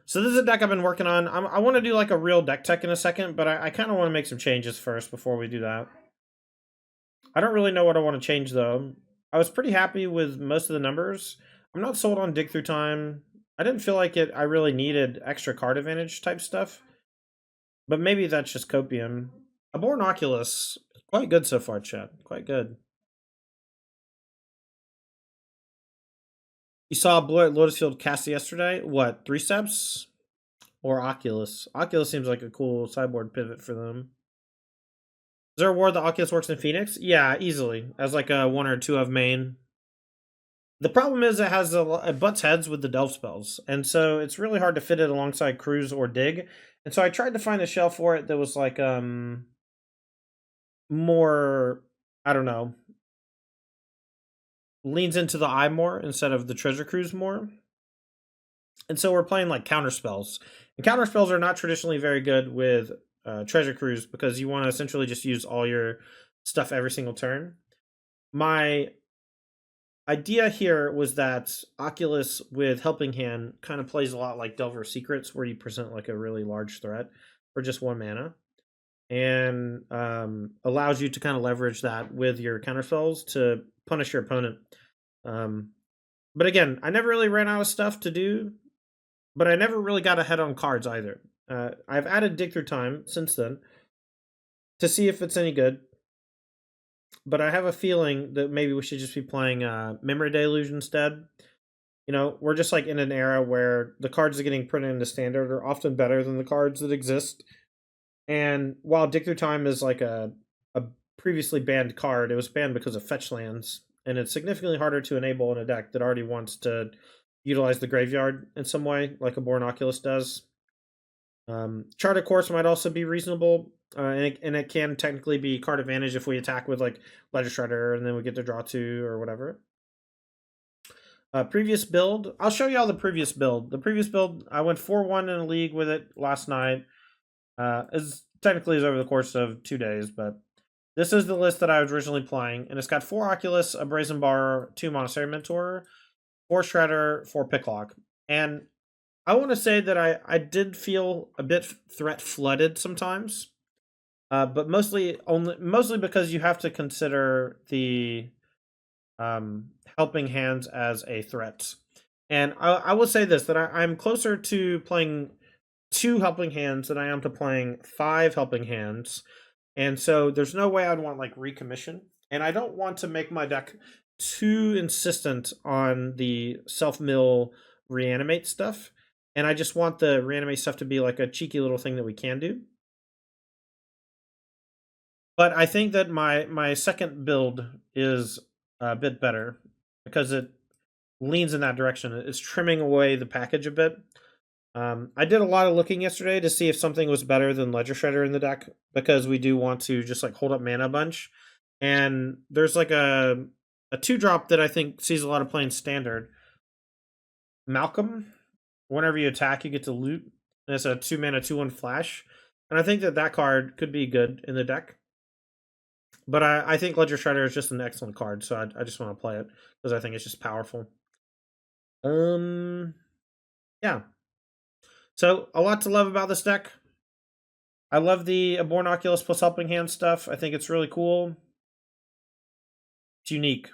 So this is a deck I've been working on. I want to do like a real deck tech in a second, but I kind of want to make some changes first before we do that. I don't really know what I want to change though. I was pretty happy with most of the numbers. I'm not sold on dig through time. I didn't feel like I really needed extra card advantage type stuff. But maybe that's just copium. A Born Oculus, quite good so far, chat. Quite good. You saw Blue at Lotus Field cast yesterday? What, 3 steps? Or Oculus? Oculus seems like a cool sideboard pivot for them. Is there a ward that Oculus works in Phoenix? Yeah, easily. As like a 1 or 2 of main. The problem is it butts heads with the delve spells, and so it's really hard to fit it alongside Cruise or Dig. And so I tried to find a shell for it that was like more, I don't know, leans into the eye more instead of the Treasure Cruise more. And so we're playing like counter spells. And counter spells are not traditionally very good with Treasure Cruise because you want to essentially just use all your stuff every single turn. My idea here was that Oculus with Helping Hand kind of plays a lot like Delver Secrets, where you present like a really large threat for just 1 mana, and allows you to kind of leverage that with your counterspells to punish your opponent. But again, I never really ran out of stuff to do, but I never really got ahead on cards either. I've added Dig Through Time since then to see if it's any good. But I have a feeling that maybe we should just be playing Memory Deluge instead. You know, we're just like in an era where the cards that are getting printed into Standard are often better than the cards that exist. And while Dig Through Time is like a previously banned card, it was banned because of fetch lands, and it's significantly harder to enable in a deck that already wants to utilize the graveyard in some way, like a Born Oculus does. Charted Course might also be reasonable, and it can technically be card advantage if we attack with like Ledger Shredder and then we get to draw 2 or whatever. Previous build, I'll show you all the previous build. The previous build, I went 4-1 in a league with it last night. It's technically is over the course of 2 days, but this is the list that I was originally playing, and it's got 4 Oculus, a Brazen Bar, 2 Monastery Mentor, 4 Shredder, 4 Picklock. And I want to say that I did feel a bit threat flooded sometimes, but mostly because you have to consider the Helping Hands as a threat. And I will say this, that I'm closer to playing 2 Helping Hands than I am to playing 5 Helping Hands. And so there's no way I'd want like recommission. And I don't want to make my deck too insistent on the self-mill reanimate stuff. And I just want the reanimate stuff to be like a cheeky little thing that we can do. But I think that my second build is a bit better because it leans in that direction. It's trimming away the package a bit. I did a lot of looking yesterday to see if something was better than Ledger Shredder in the deck, because we do want to just like hold up mana a bunch. And there's like a 2-drop that I think sees a lot of play in Standard. Malcolm. Whenever you attack, you get to loot. And it's a 2 mana 2/1 flash. And I think that card could be good in the deck. But I think Ledger Shredder is just an excellent card, so I just want to play it because I think it's just powerful. Yeah. So a lot to love about this deck. I love the Born Oculus plus Helping Hand stuff. I think it's really cool. It's unique.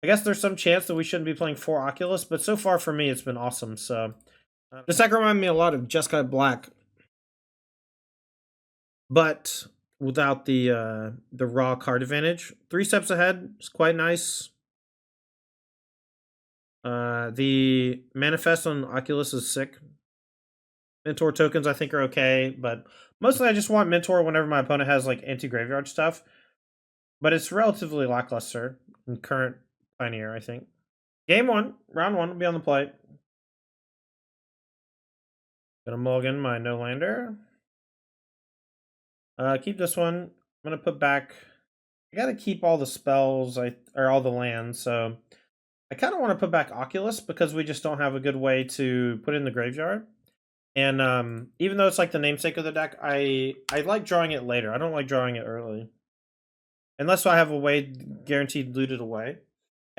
I guess there's some chance that we shouldn't be playing 4 Oculus, but so far for me, it's been awesome. So this deck reminded me a lot of Jeskai Black, but without the raw card advantage. 3 steps ahead is quite nice. The manifest on Oculus is sick. Mentor tokens I think are okay, but mostly I just want Mentor whenever my opponent has like anti-graveyard stuff. But it's relatively lackluster in current Pioneer, I think. Game 1, round 1 will be on the plate. Gonna mulligan my no-lander. Keep this one. I'm gonna put back. I gotta keep all the spells or all the lands, so I kind of want to put back Oculus because we just don't have a good way to put in the graveyard. And even though it's like the namesake of the deck, I like drawing it later. I don't like drawing it early, unless I have a way guaranteed looted away.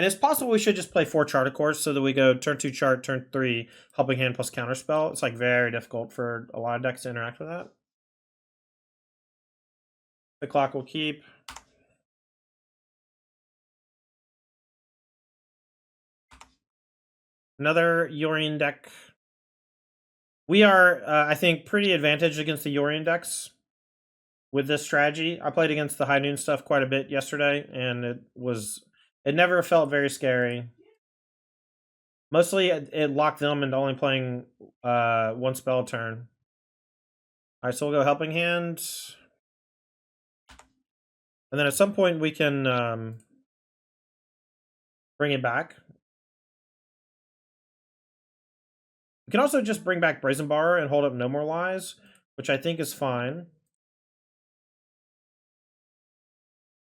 And it's possible we should just play 4 Charter Cores so that we go turn 2 chart, turn 3 Helping Hand plus Counterspell. It's like very difficult for a lot of decks to interact with that. The clock will keep. Another Yorion deck. We are, I think, pretty advantaged against the Yorion decks with this strategy. I played against the High Noon stuff quite a bit yesterday, and it never felt very scary. Mostly it locked them into only playing 1 spell a turn. Alright, so we'll go Helping Hand. And then at some point we can bring it back. We can also just bring back Brazen Borrower and hold up No More Lies, which I think is fine.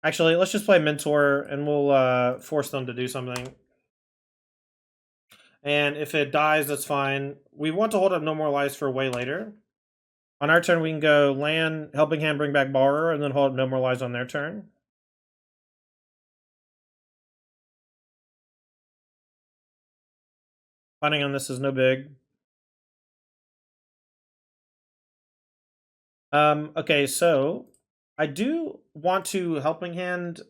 Actually, let's just play Mentor and we'll force them to do something. And if it dies, that's fine. We want to hold up No More Lies for way later. On our turn, we can go land, Helping Hand, bring back Borrower, and then hold up No More Lies on their turn. Finding on this is no big. Okay, so I do want to Helping Hand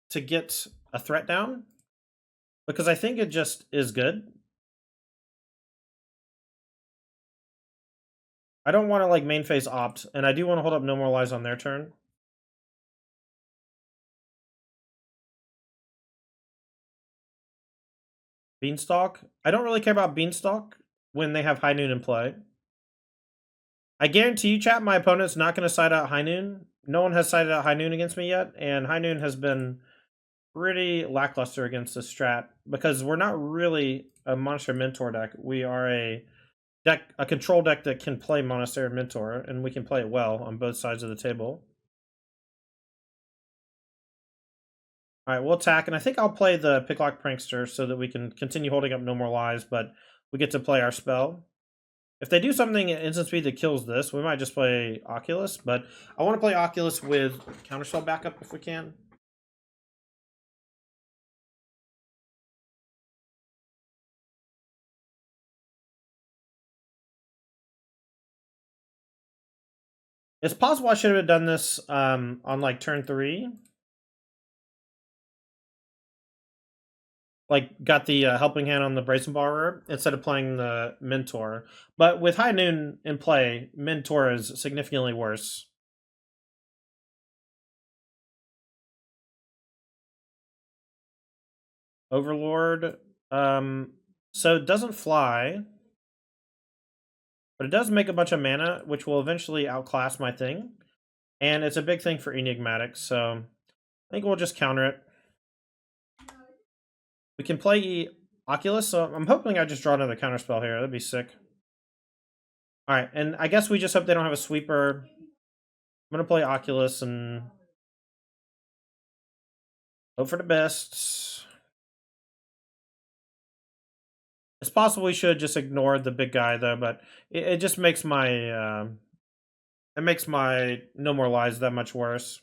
to get a threat down because I think it just is good. I don't want to like main phase opt, and I do want to hold up No More Lies on their turn. Beanstalk. I don't really care about Beanstalk when they have High Noon in play. I guarantee you, chat, my opponent's not going to side out High Noon. No one has sided out High Noon against me yet, and High Noon has been pretty lackluster against this strat because we're not really a Monster Mentor deck. We are a control deck that can play Monastery Mentor, and we can play it well on both sides of the table. All right, we'll attack, and I think I'll play the Picklock Prankster so that we can continue holding up No More Lies, but we get to play our spell. If they do something at instant speed that kills this, we might just play Oculus, but I want to play Oculus with Counterspell backup if we can. It's possible I should have done this on like turn 3. Like got the Helping Hand on the Brazen Borrower instead of playing the Mentor. But with High Noon in play, Mentor is significantly worse. Overlord. So it doesn't fly. But it does make a bunch of mana, which will eventually outclass my thing. And it's a big thing for Enigmatic, so I think we'll just counter it. We can play Oculus, so I'm hoping I just draw another counterspell here. That'd be sick. Alright, and I guess we just hope they don't have a sweeper. I'm going to play Oculus and hope for the best. It's possible we should just ignore the big guy, though, but it just makes my... it makes my No More Lies that much worse.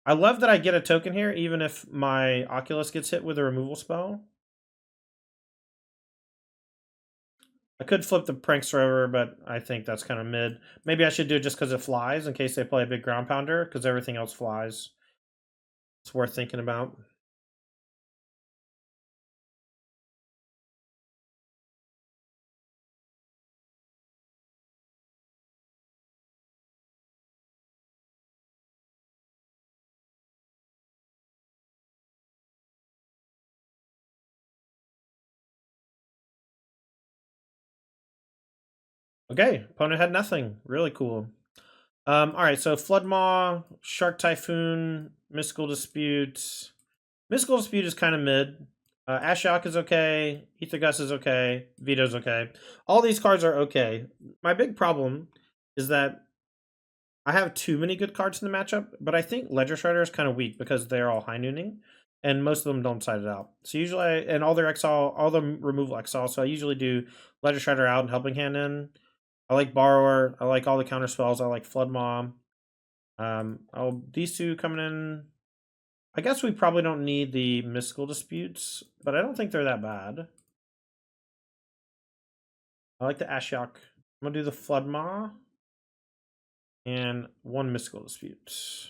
I love that I get a token here, even if my Oculus gets hit with a removal spell. I could flip the Prankster over, but I think that's kind of mid. Maybe I should do it just because it flies, in case they play a big ground pounder, because everything else flies. It's worth thinking about. Okay, opponent had nothing. Really cool. Alright, so Floodmaw, Shark Typhoon, Mystical Dispute. Mystical Dispute is kind of mid. Ashiok is okay. Ether Gust is okay. Veto's okay. All these cards are okay. My big problem is that I have too many good cards in the matchup, but I think Ledger Shredder is kind of weak because they're all high nooning, and most of them don't side it out. So usually, and all their exile, all the removal exile. So I usually do Ledger Shredder out and Helping Hand in. I like Borrower. I like all the counter spells. I like Flood Mom. These two coming in. I guess we probably don't need the mystical disputes, but I don't think they're that bad. I like the Ashiok. I'm gonna do the Flood Maw and 1 mystical dispute.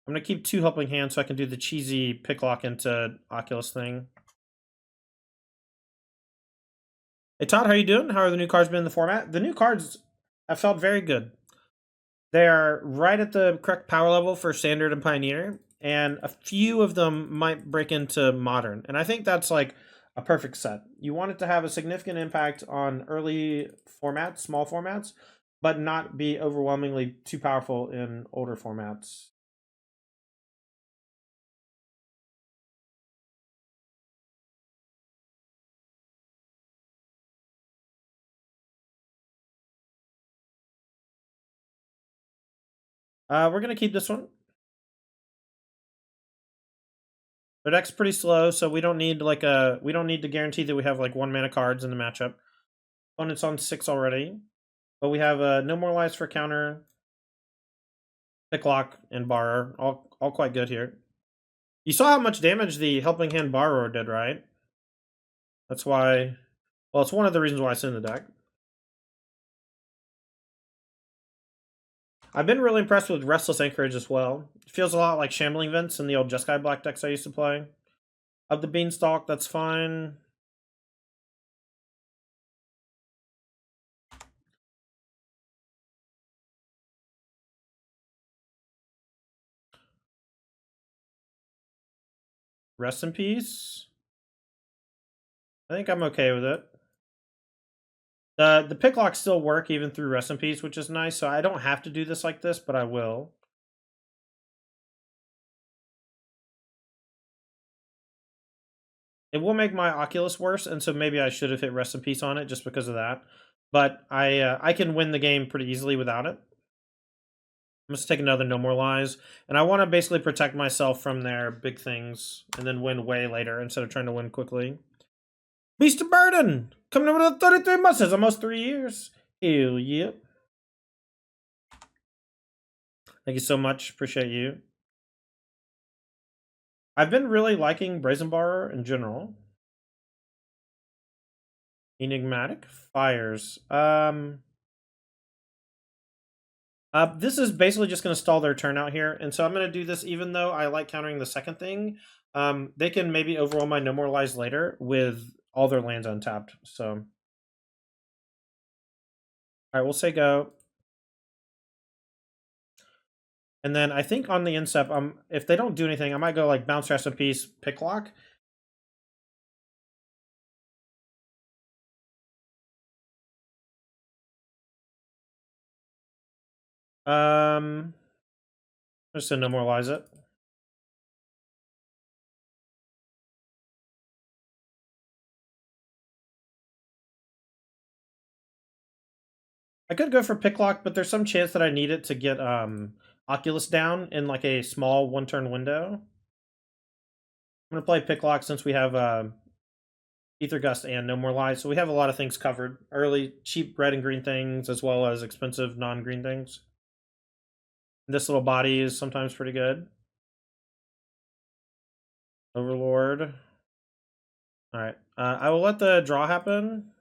I'm gonna keep 2 helping hands so I can do the cheesy picklock into Oculus thing. Hey Todd, how you doing? How are the new cards been in the format? The new cards have felt very good. They are right at the correct power level for Standard and Pioneer, and a few of them might break into Modern. And I think that's like a perfect set. You want it to have a significant impact on early formats, small formats, but not be overwhelmingly too powerful in older formats. We're gonna keep this one. Their deck's pretty slow, so we don't need to guarantee that we have like 1 mana cards in the matchup. Opponent's on 6 already, but we have no more lives for counter, picklock, and borrower. All quite good here. You saw how much damage the helping hand borrower did, right? That's why. Well, it's one of the reasons why it's in the deck. I've been really impressed with Restless Anchorage as well. It feels a lot like Shambling Vents in the old Jeskai black decks I used to play. Of the Beanstalk, that's fine. Rest in peace. I think I'm okay with it. The picklocks still work even through Rest in Peace, which is nice, so I don't have to do this like this, but I will. It will make my Oculus worse, and so maybe I should have hit Rest in Peace on it just because of that. But I can win the game pretty easily without it. I'm just take another No More Lies, and I want to basically protect myself from their big things and then win way later instead of trying to win quickly. Beast of Burden! Coming over to 33 months, it's almost 3 years. Hell yeah. Thank you so much, appreciate you. I've been really liking Brazen Borrower in general. Enigmatic Fires. This is basically just going to stall their turn out here, and so I'm going to do this even though I like countering the second thing. They can maybe overwhelm my No More Lies later with all their lands untapped. So, all right, we'll say go. And then I think on the instep, if they don't do anything, I might go like bounce, rest in peace, picklock. Just to No More Lies it. I could go for picklock, but there's some chance that I need it to get Oculus down in like a small 1-turn window. I'm gonna play picklock since we have Ether Gust and No More Lies, so we have a lot of things covered. Early cheap red and green things, as well as expensive non-green things. This little body is sometimes pretty good. Overlord. Alright, I will let the draw happen.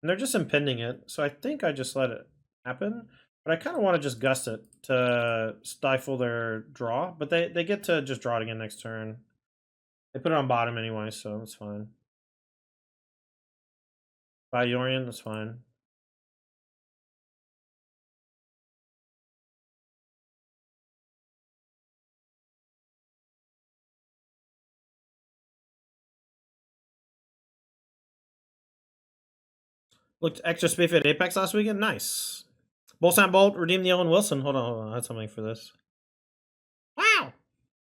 And they're just impending it, so I think I just let it happen. But I kind of want to just gust it to stifle their draw. But they get to just draw it again next turn. They put it on bottom anyway, so that's fine. By Yorian, that's fine. Looked extra spiffy at Apex last weekend. Nice. Bullseye Bolt, redeem the Owen Wilson. Hold on. I had something for this. Wow.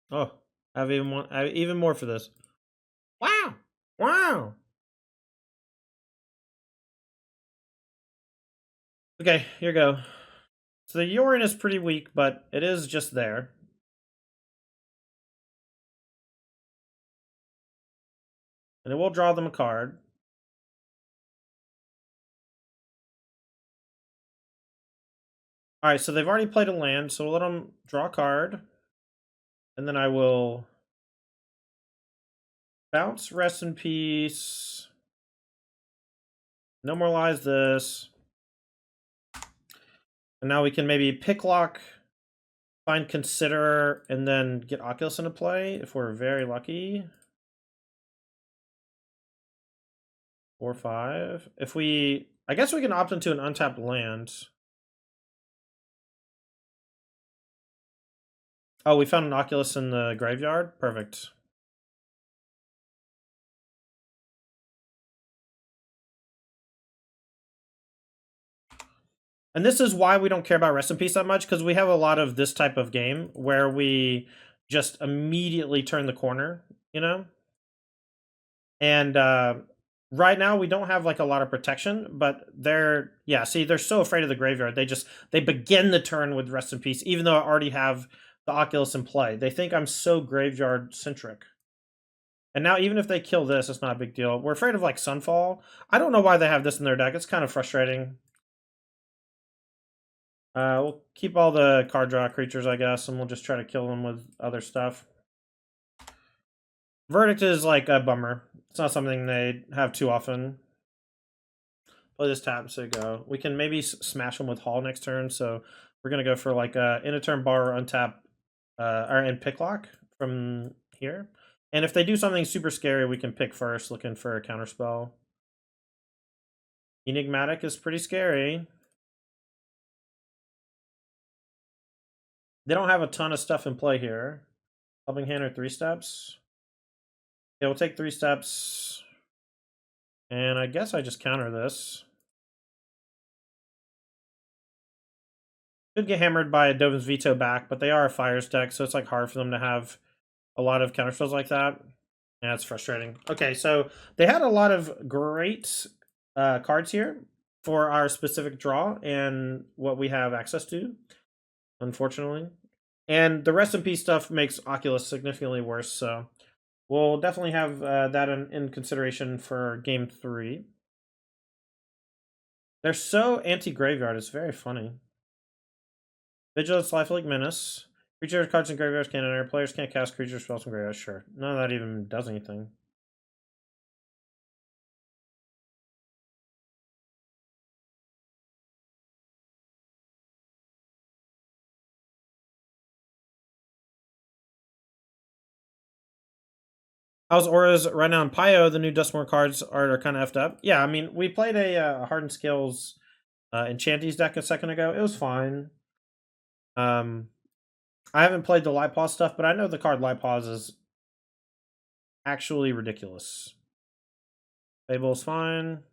Oh, I have even more for this. Wow. Wow. Okay, here we go. So the Yorian is pretty weak, but it is just there. And it will draw them a card. Alright, so they've already played a land, so we'll let them draw a card. And then I will bounce Rest in Peace. Normalize this. And now we can maybe pick lock, find Consider, and then get Oculus into play if we're very lucky. 4-5. If we, I guess we can opt into an untapped land. Oh, we found an Oculus in the graveyard. Perfect. And this is why we don't care about Rest in Peace that much, because we have a lot of this type of game where we just immediately turn the corner, you know? And right now we don't have like a lot of protection, but they're they're so afraid of the graveyard. They begin the turn with Rest in Peace, even though I already have the Oculus in play. They think I'm so graveyard centric. And now even if they kill this, it's not a big deal. We're afraid of like Sunfall. I don't know why they have this in their deck. It's kind of frustrating. We'll keep all the card draw creatures, I guess, and we'll just try to kill them with other stuff. Verdict is like a bummer. It's not something they have too often. Play this tap, so go. We can maybe smash them with Hall next turn, so we're going to go for like a in a turn bar untap or in pick lock from here. And if they do something super scary, we can pick first, looking for a counterspell. Enigmatic is pretty scary. They don't have a ton of stuff in play here. Helping Hand or 3 steps. Yeah, we'll take 3 steps. And I guess I just counter this. Could get hammered by a Dovin's Veto back, but they are a Fires deck, so it's like hard for them to have a lot of counterspells like that. Yeah, it's frustrating. Okay, so they had a lot of great cards here for our specific draw and what we have access to, unfortunately. And the Rest in Peace stuff makes Oculus significantly worse, so we'll definitely have that in consideration for Game 3. They're so anti-graveyard, it's very funny. Vigilance, Lifelink Menace. Creature cards in graveyards can't enter. Players can't cast creature spells from graveyards. Sure. None of that even does anything. How's Auras right now in Pio? The new Dustmore cards are kind of effed up. Yeah, I mean, we played a Hardened Scales Enchanties deck a second ago. It was fine. I haven't played the Light Pause stuff, but I know the card Light Pause is actually ridiculous. Fable's fine.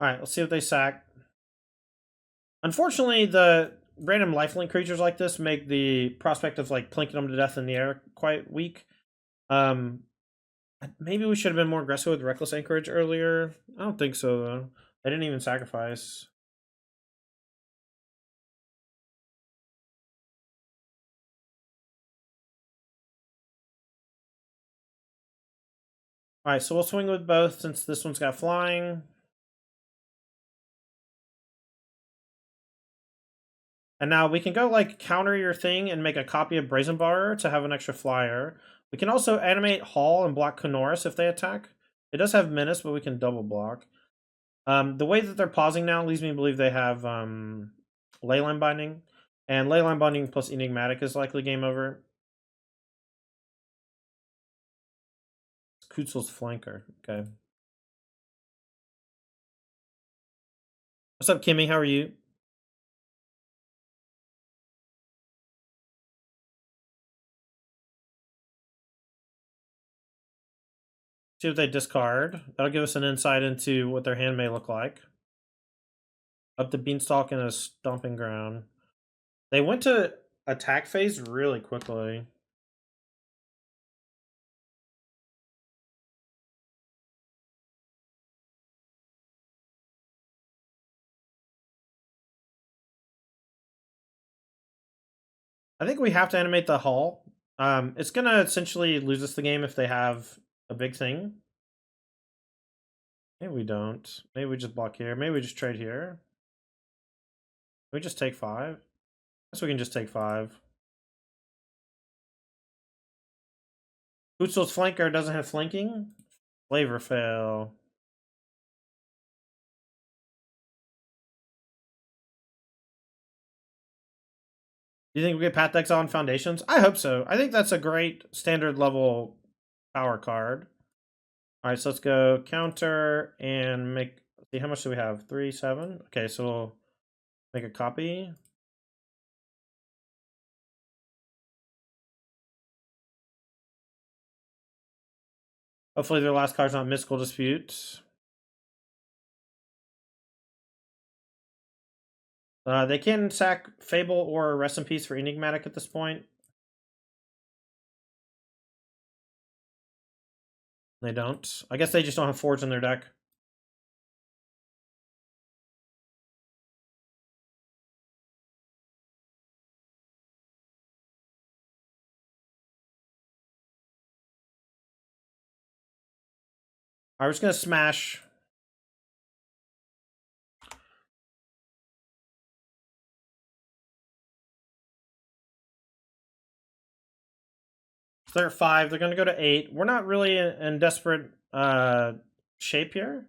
Alright, let's see what they sack. Unfortunately, the random lifelink creatures like this make the prospect of like plinking them to death in the air quite weak. Maybe we should have been more aggressive with Reckless Anchorage earlier. I don't think so, though. They didn't even sacrifice. Alright, so we'll swing with both since this one's got flying. And now we can go like counter your thing and make a copy of Brazen Bar to have an extra flyer. We can also animate Hall and block Kenoris if they attack. It does have Menace, but we can double block. The way that they're pausing now leads me to believe they have Leyline Binding. And Leyline Binding plus Enigmatic is likely game over. Kutzel's Flanker. Okay. What's up, Kimmy? How are you? See what they discard. That'll give us an insight into what their hand may look like. Up the Beanstalk and a Stomping Ground. They went to attack phase really quickly. I think we have to animate the Hall. It's going to essentially lose us the game if they have a big thing. Maybe we don't. Maybe we just block here. Maybe we just trade here. we just take 5? Guess we can just take 5. Utsul's flanker doesn't have flanking? Flavor fail. Do you think we get Path Exile on Foundations? I hope so. I think that's a great standard level power card. Alright, so let's go counter and make... See, how much do we have? 3, 7? Okay, so we'll make a copy. Hopefully their last card's not Mystical Dispute. They can sack Fable or Rest in Peace for Enigmatic at this point. They don't. I guess they just don't have Forge in their deck. Alright, we're just gonna smash. They're at 5. They're gonna go to 8. We're not really in desperate shape here.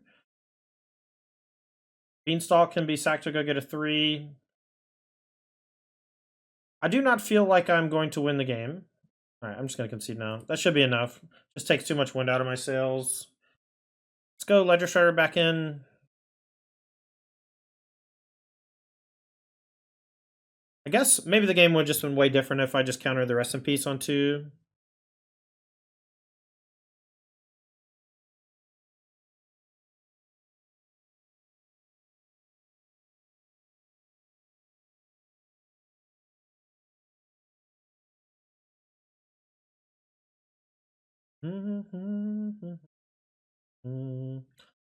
Beanstalk can be sacked to go get a 3. I do not feel like I'm going to win the game. Alright, I'm just gonna concede now. That should be enough. Just takes too much wind out of my sails. Let's go Ledger Shredder back in. I guess maybe the game would have just been way different if I just countered the Rest in Peace on 2.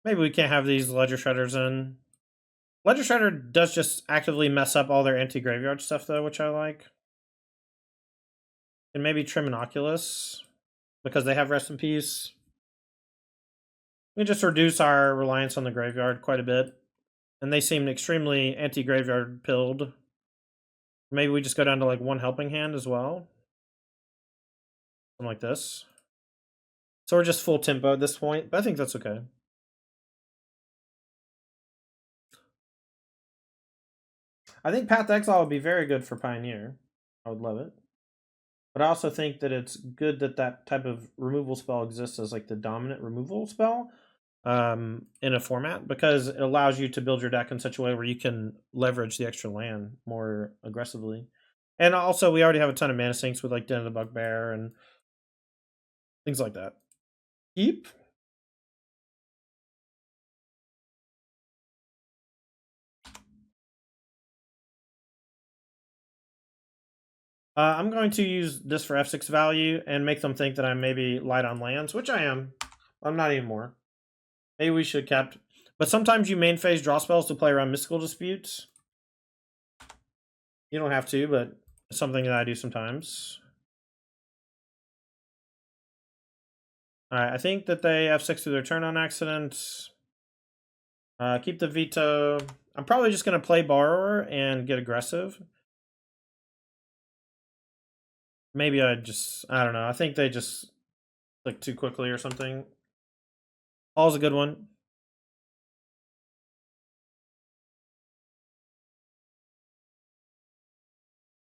Maybe we can't have these Ledger Shredders in. Ledger Shredder does just actively mess up all their anti-graveyard stuff, though, which I like. And maybe trim an Oculus, because they have Rest in Peace. We just reduce our reliance on the graveyard quite a bit. And they seem extremely anti-graveyard pilled. Maybe we just go down to like 1 helping hand as well. Something like this. So we're just full tempo at this point, but I think that's okay. I think Path to Exile would be very good for Pioneer. I would love it. But I also think that it's good that that type of removal spell exists as like the dominant removal spell in a format, because it allows you to build your deck in such a way where you can leverage the extra land more aggressively. And also, we already have a ton of mana sinks with like Den of the Bugbear and things like that. Keep. I'm going to use this for F6 value and make them think that I'm maybe light on lands, which I am. I'm not anymore. Maybe we should cap. But sometimes you main phase draw spells to play around Mystical Disputes. You don't have to, but it's something that I do sometimes. Alright, I think that they F6 through their turn on accident. Keep the veto. I'm probably just going to play Borrower and get aggressive. Maybe I don't know. I think they just click too quickly or something. All's a good one.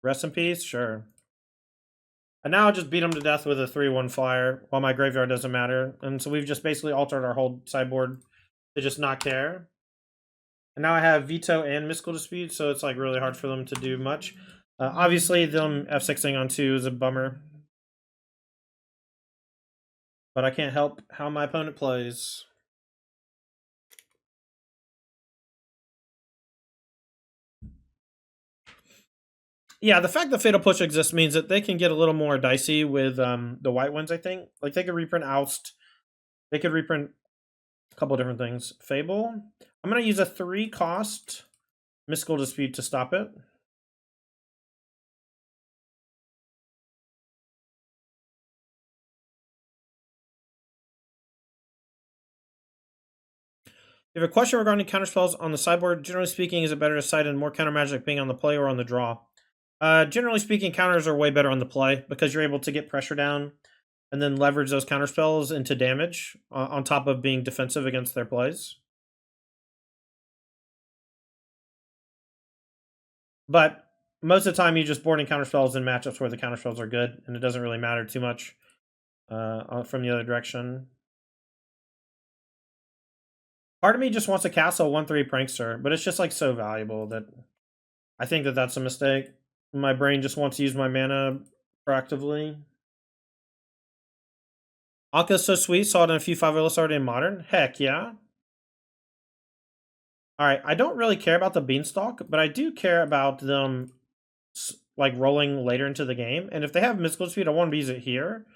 Rest in peace? Sure. And now I'll just beat them to death with a 3-1 flyer while my graveyard doesn't matter. And so we've just basically altered our whole sideboard to just not care. And now I have veto and Mystical Dispute, so it's like really hard for them to do much. Obviously, them F6ing on 2 is a bummer. But I can't help how my opponent plays. Yeah, the fact that Fatal Push exists means that they can get a little more dicey with the white ones, I think. Like, they could reprint Oust. They could reprint a couple different things. Fable. I'm going to use a 3-cost Mystical Dispute to stop it. If a question regarding counterspells on the sideboard, generally speaking, is it better to cite in more counter magic being on the play or on the draw? Generally speaking, counters are way better on the play because you're able to get pressure down and then leverage those counterspells into damage on top of being defensive against their plays. But most of the time, you just boarding counterspells in matchups where the counterspells are good, and it doesn't really matter too much from the other direction. Part of me just wants to castle 1/3 Prankster, but it's just like so valuable that I think that that's a mistake. My brain just wants to use my mana proactively. Aka's so sweet. Saw it in a few 5 lists already in Modern. Heck yeah. Alright, I don't really care about the Beanstalk, but I do care about them like rolling later into the game. And if they have mystical speed, I want to use it here.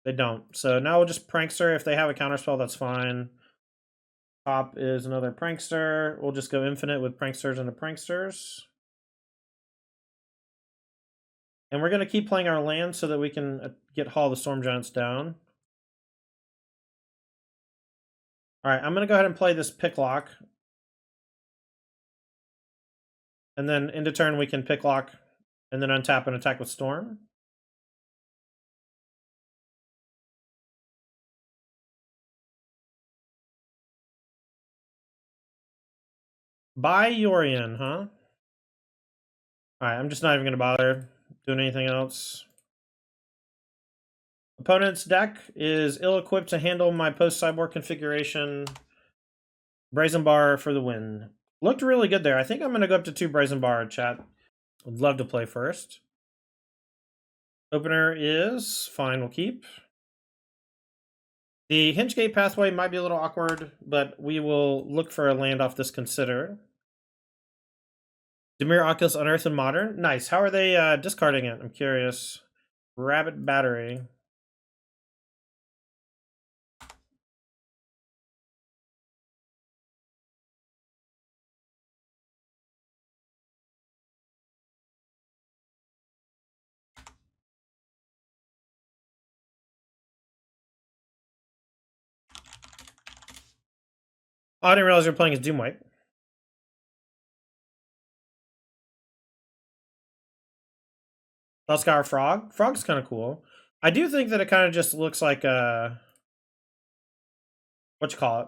They don't. So now we'll just Prankster. If they have a counterspell, that's fine. Top is another Prankster. We'll just go infinite with Pranksters into Pranksters. And we're going to keep playing our land so that we can get Hall of the Storm Giants down. Alright, I'm going to go ahead and play this Picklock. And then into turn we can Picklock and then untap and attack with Storm. Buy Yorion, huh? Alright, I'm just not even going to bother doing anything else. Opponent's deck is ill-equipped to handle my post-sideboard configuration. Brazen Bar for the win. Looked really good there. I think I'm going to go up to 2 Brazen Bar, chat. Would love to play first. Opener is fine, we'll keep. The Hingegate pathway might be a little awkward, but we will look for a land off this Consider. Dimir Oculus Unearthed and Modern. Nice. How are they discarding it? I'm curious. Rabbit Battery. Oh, I didn't realize you were playing as Doomwipe. Duskar Frog. Frog's kind of cool. I do think that it kind of just looks like what you call it?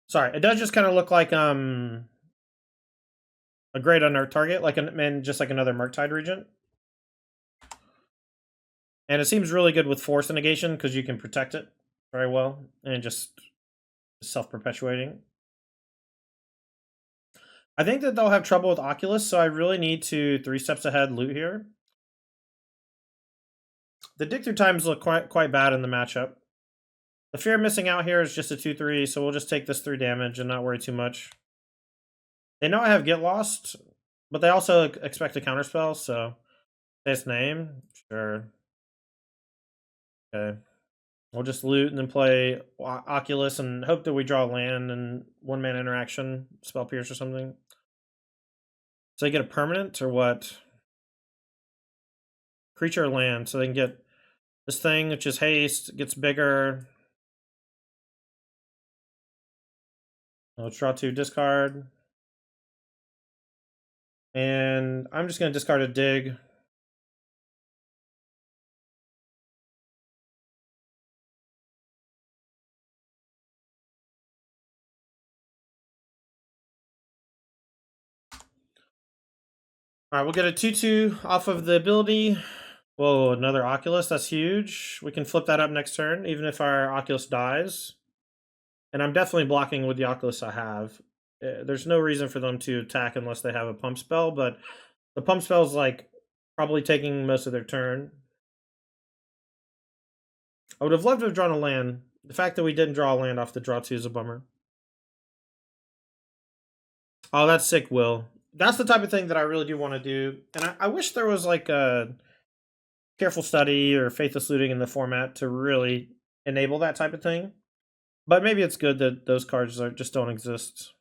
Sorry, it does just kind of look like a great unearthed target, like just like another Murktide Regent. And it seems really good with Force Negation because you can protect it very well and just self-perpetuating. I think that they'll have trouble with Oculus, so I really need to 3 steps ahead loot here. The dig through times look quite bad in the matchup. The fear of missing out here is just a 2/3, so we'll just take this 3 damage and not worry too much. They know I have Get Lost, but they also expect a counterspell, so say its name. Sure. Okay. We'll just loot and then play Oculus and hope that we draw land and 1-mana interaction, Spell Pierce or something. So they get a permanent or what? Creature or land, so they can get this thing, which is haste, gets bigger. Let's draw 2, discard. And I'm just going to discard a dig. Alright, we'll get a 2/2 off of the ability. Whoa, another Oculus, that's huge. We can flip that up next turn, even if our Oculus dies. And I'm definitely blocking with the Oculus I have. There's no reason for them to attack unless they have a pump spell, but the pump spell is like probably taking most of their turn. I would have loved to have drawn a land. The fact that we didn't draw a land off the draw 2 is a bummer. Oh, that's sick, Will. That's the type of thing that I really do want to do. And I wish there was like a careful study or faithless looting in the format to really enable that type of thing. But maybe it's good that those cards just don't exist.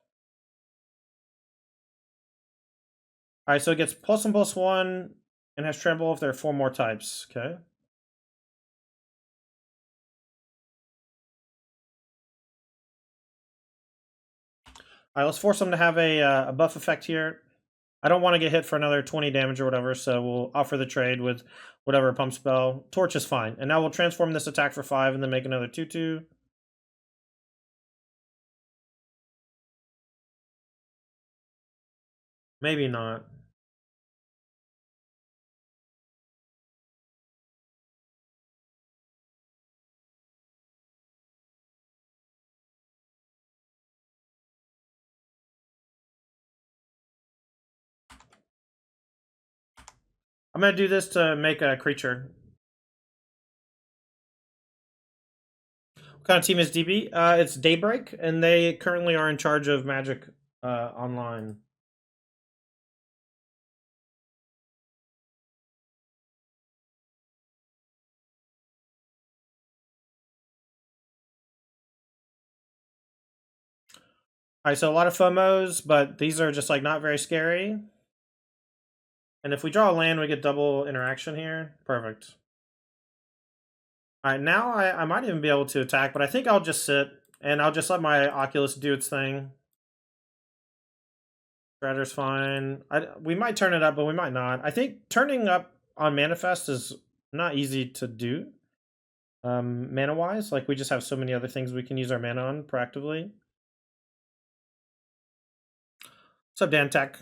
Alright, so it gets +1/+1 and has trample if there are 4 more types. Okay. Alright, let's force them to have a buff effect here. I don't want to get hit for another 20 damage or whatever, so we'll offer the trade with whatever pump spell. Torch is fine. And now we'll transform this attack for 5 and then make another 2/2. Maybe not. I'm going to do this to make a creature. What kind of team is DB? It's Daybreak, and they currently are in charge of Magic Online. Alright, so a lot of FOMOs, but these are just like not very scary. And if we draw a land, we get double interaction here. Perfect. Alright, now I might even be able to attack, but I think I'll just sit, and I'll just let my Oculus do its thing. Shredder's fine. We might turn it up, but we might not. I think turning up on Manifest is not easy to do. Mana-wise, like we just have so many other things we can use our mana on proactively. What's up, Dan Tech?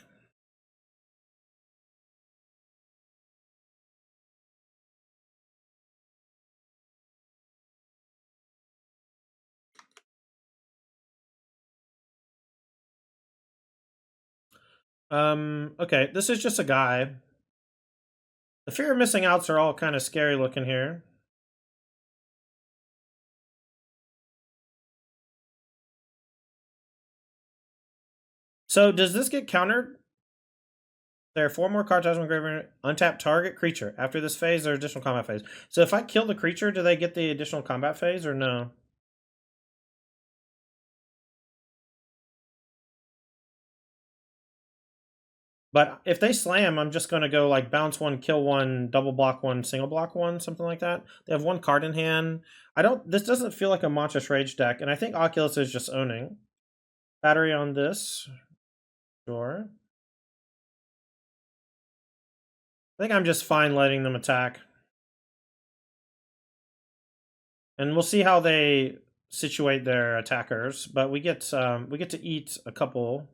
Okay, this is just a guy. The fear of missing outs are all kind of scary looking here. So does this get countered? There are 4 more cards when graveyard. Untap target creature. After this phase, there's additional combat phase. So if I kill the creature, do they get the additional combat phase or no? But if they slam, I'm just going to go like bounce 1, kill 1, double block 1, single block 1, something like that. They have 1 card in hand. This doesn't feel like a Monstrous Rage deck, and I think Oculus is just owning. Battery on this. Sure. I think I'm just fine letting them attack. And we'll see how they situate their attackers, but we get to eat a couple.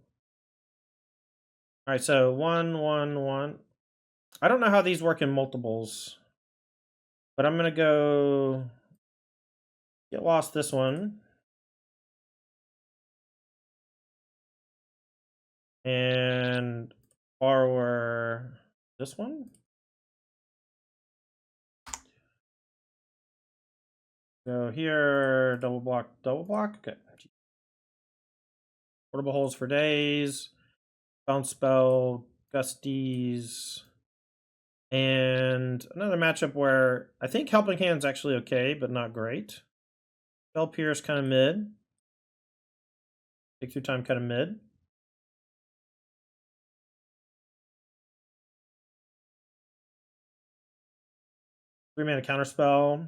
All right, so 1, 1, 1. I don't know how these work in multiples, but I'm gonna go get lost this one. And borrower this one. Go here, double block, okay. Portable holes for days, bounce spell, gusties, and another matchup where I think Helping Hand's actually okay, but not great. Spell Pierce kind of mid. Take through time kind of mid. Three mana counterspell.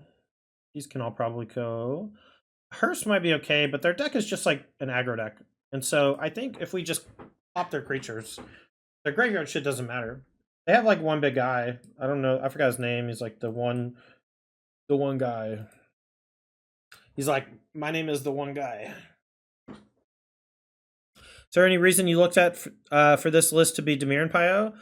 These can all probably go. Hearse might be okay, but their deck is just like an aggro deck. And so I think if we just pop their creatures, their graveyard shit doesn't matter. They have like one big guy. I don't know. I forgot his name. He's like the one guy. He's like, my name is the one guy. Is there any reason you looked at for this list to be Dimir and Pio?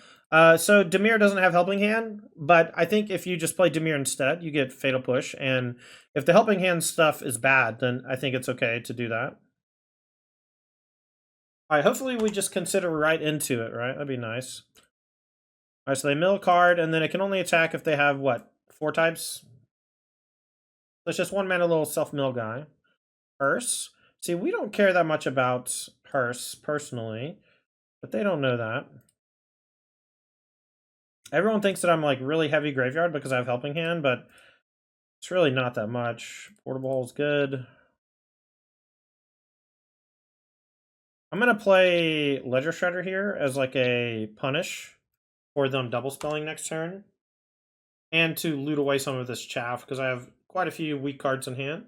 So Dimir doesn't have Helping Hand, but I think if you just play Dimir instead, you get Fatal Push. And if the Helping Hand stuff is bad, then I think it's okay to do that. All right, hopefully we just consider right into it, right? That'd be nice. All right, so they mill a card, and then it can only attack if they have, what, 4 types? So it's just 1 mana little self-mill guy. Hearse. See, we don't care that much about Hearse, personally, but they don't know that. Everyone thinks that I'm, like, really heavy graveyard because I have Helping Hand, but it's really not that much. Portable Hole's good. I'm going to play Ledger Shredder here as, like, a punish for them double spelling next turn. And to loot away some of this chaff, because I have quite a few weak cards in hand.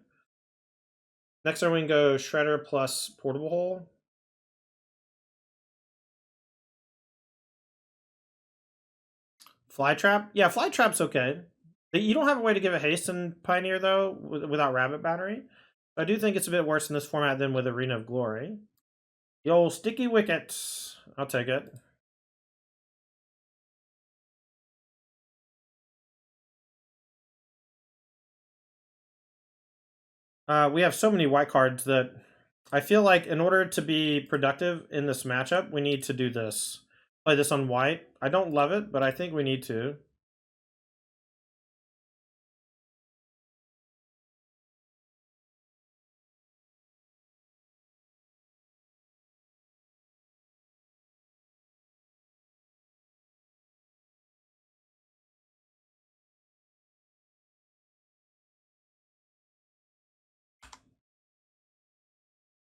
Next turn we can go Shredder plus Portable Hole. Fly Trap? Yeah, Fly Trap's okay. You don't have a way to give it haste in Pioneer, though, without Rabbit Battery. I do think it's a bit worse in this format than with Arena of Glory. The old Sticky Wickets. I'll take it. We have so many white cards that I feel like in order to be productive in this matchup, we need to do this. Play this on white. I don't love it, but I think we need to.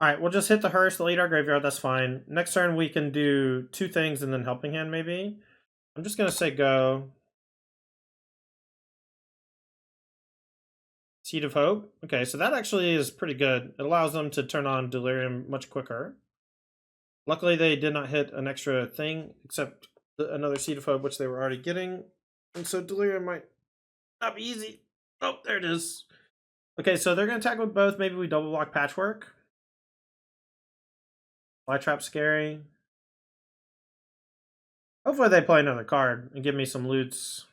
Alright, we'll just hit the hearse, delete our graveyard, that's fine. Next turn we can do 2 things and then Helping Hand, maybe. I'm just going to say go. Seed of Hope. Okay, so that actually is pretty good. It allows them to turn on Delirium much quicker. Luckily, they did not hit an extra thing, except another Seed of Hope, which they were already getting. And so Delirium might not be easy. Oh, there it is. Okay, so they're going to attack with both. Maybe we double block Patchwork. Fly Trap scary. Hopefully they play another card and give me some loots.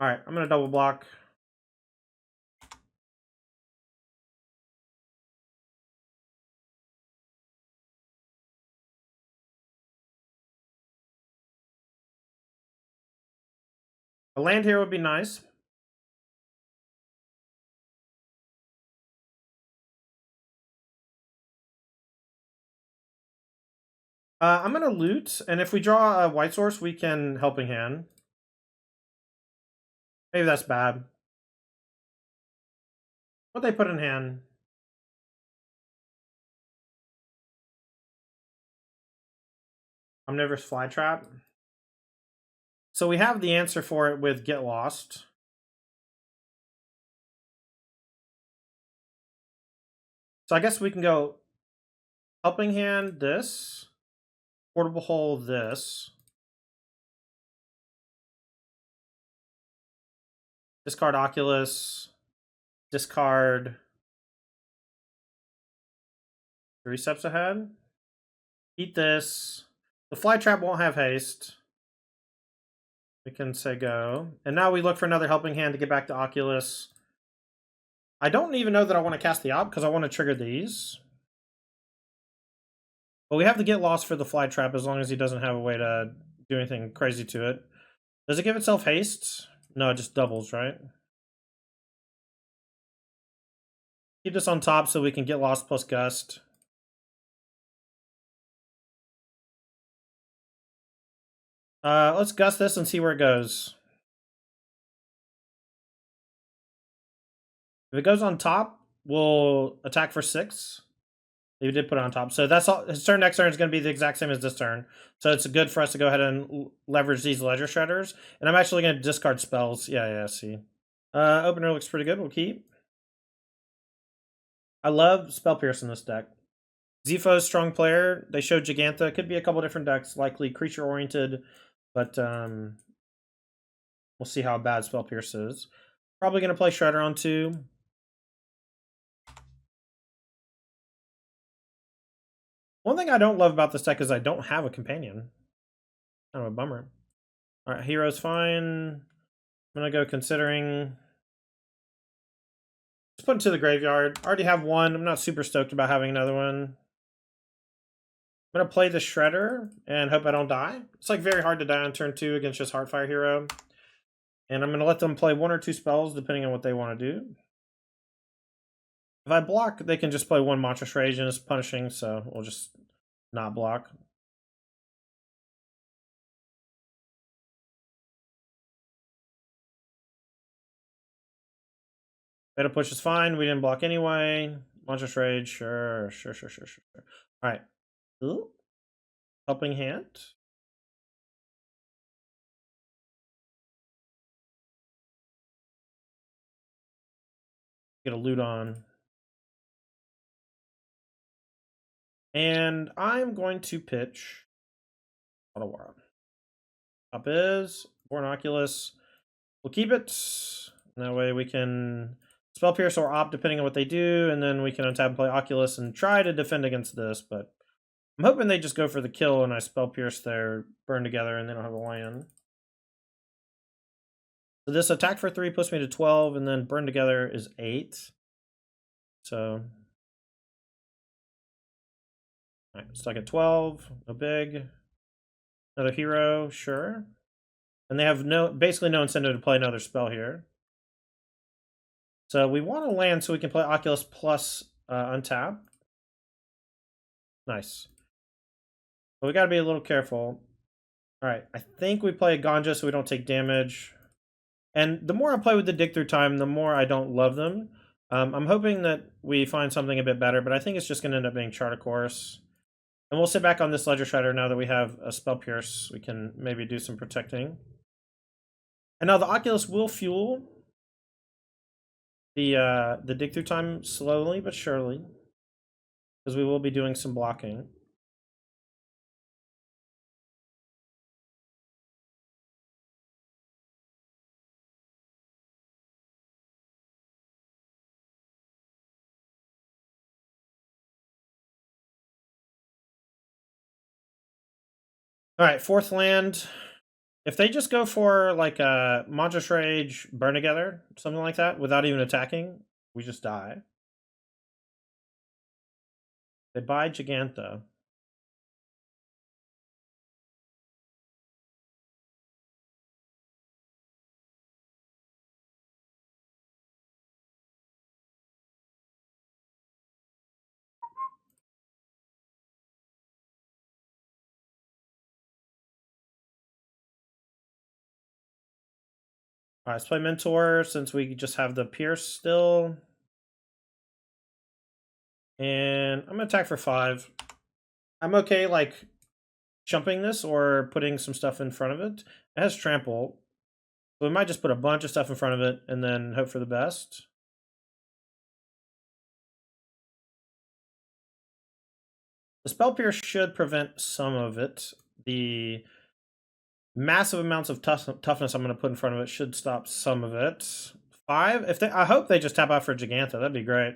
Alright, I'm going to double block. A land here would be nice. I'm going to loot, and if we draw a white source, we can Helping Hand. Maybe that's bad. What they put in hand? Omnivorous Fly Trap. So we have the answer for it with Get Lost. So I guess we can go Helping Hand this, Portable Hole this, discard Oculus, discard 3 steps ahead, eat this. The Fly Trap won't have haste. We can say go. And now we look for another Helping Hand to get back to Oculus. I don't even know that I want to cast the Op because I want to trigger these. But we have to Get Lost for the Fly Trap as long as he doesn't have a way to do anything crazy to it. Does it give itself haste? No, it just doubles, right? Keep this on top so we can Get Lost plus Gust. Let's Gust this and see where it goes. If it goes on top, we'll attack for 6. He did put it on top. So that's all. His turn next turn is going to be the exact same as this turn. So it's good for us to go ahead and leverage these Ledger Shredders. And I'm actually going to discard spells. Yeah, see. Opener looks pretty good. We'll keep. I love Spell Pierce in this deck. Zifo's strong player. They showed Gigantha. Could be a couple different decks, likely creature oriented, but we'll see how bad Spell Pierce is. Probably going to play Shredder on 2. One thing I don't love about this deck is I don't have a companion. Kind of a bummer. Alright, hero's fine. I'm gonna go considering. Let's put it to the graveyard. I already have one. I'm not super stoked about having another one. I'm gonna play the Shredder and hope I don't die. It's like very hard to die on turn 2 against just Heartfire Hero. And I'm gonna let them play 1 or 2 spells depending on what they want to do. If I block, they can just play 1 Monstrous Rage and it's punishing, so we'll just not block. Beta push is fine. We didn't block anyway. Monstrous Rage, sure. Alright. Helping Hand. Get a loot on. And I'm going to pitch Otawara. Up is for an Oculus. We'll keep it. That way we can Spell Pierce or Op depending on what they do, and then we can untap and play Oculus and try to defend against this, but I'm hoping they just go for the kill and I Spell Pierce their Burn Together and they don't have a land. So this attack for 3 puts me to 12, and then Burn Together is 8. So alright, stuck at 12, no big. Another hero, sure. And they have basically no incentive to play another spell here. So we want to land so we can play Oculus plus untap. Nice. But we got to be a little careful. Alright, I think we play a Ganja so we don't take damage. And the more I play with the Dig Through Time, the more I don't love them. I'm hoping that we find something a bit better, but I think it's just going to end up being Chart a Course. And we'll sit back on this Ledger Shredder now that we have a Spell Pierce. We can maybe do some protecting. And now the Oculus will fuel the Dig Through Time slowly but surely, because we will be doing some blocking. All right, 4th land. If they just go for like a Monstrous Rage, Burn Together, something like that, without even attacking, we just die. They buy Giganta. All right, let's play Mentor since we just have the Pierce still. And I'm gonna attack for 5. I'm okay like jumping this or putting some stuff in front of it. It has Trample. So we might just put a bunch of stuff in front of it and then hope for the best. The Spell Pierce should prevent some of it. The massive amounts of toughness I'm going to put in front of it should stop some of it. 5? I hope they just tap out for Giganta. That'd be great.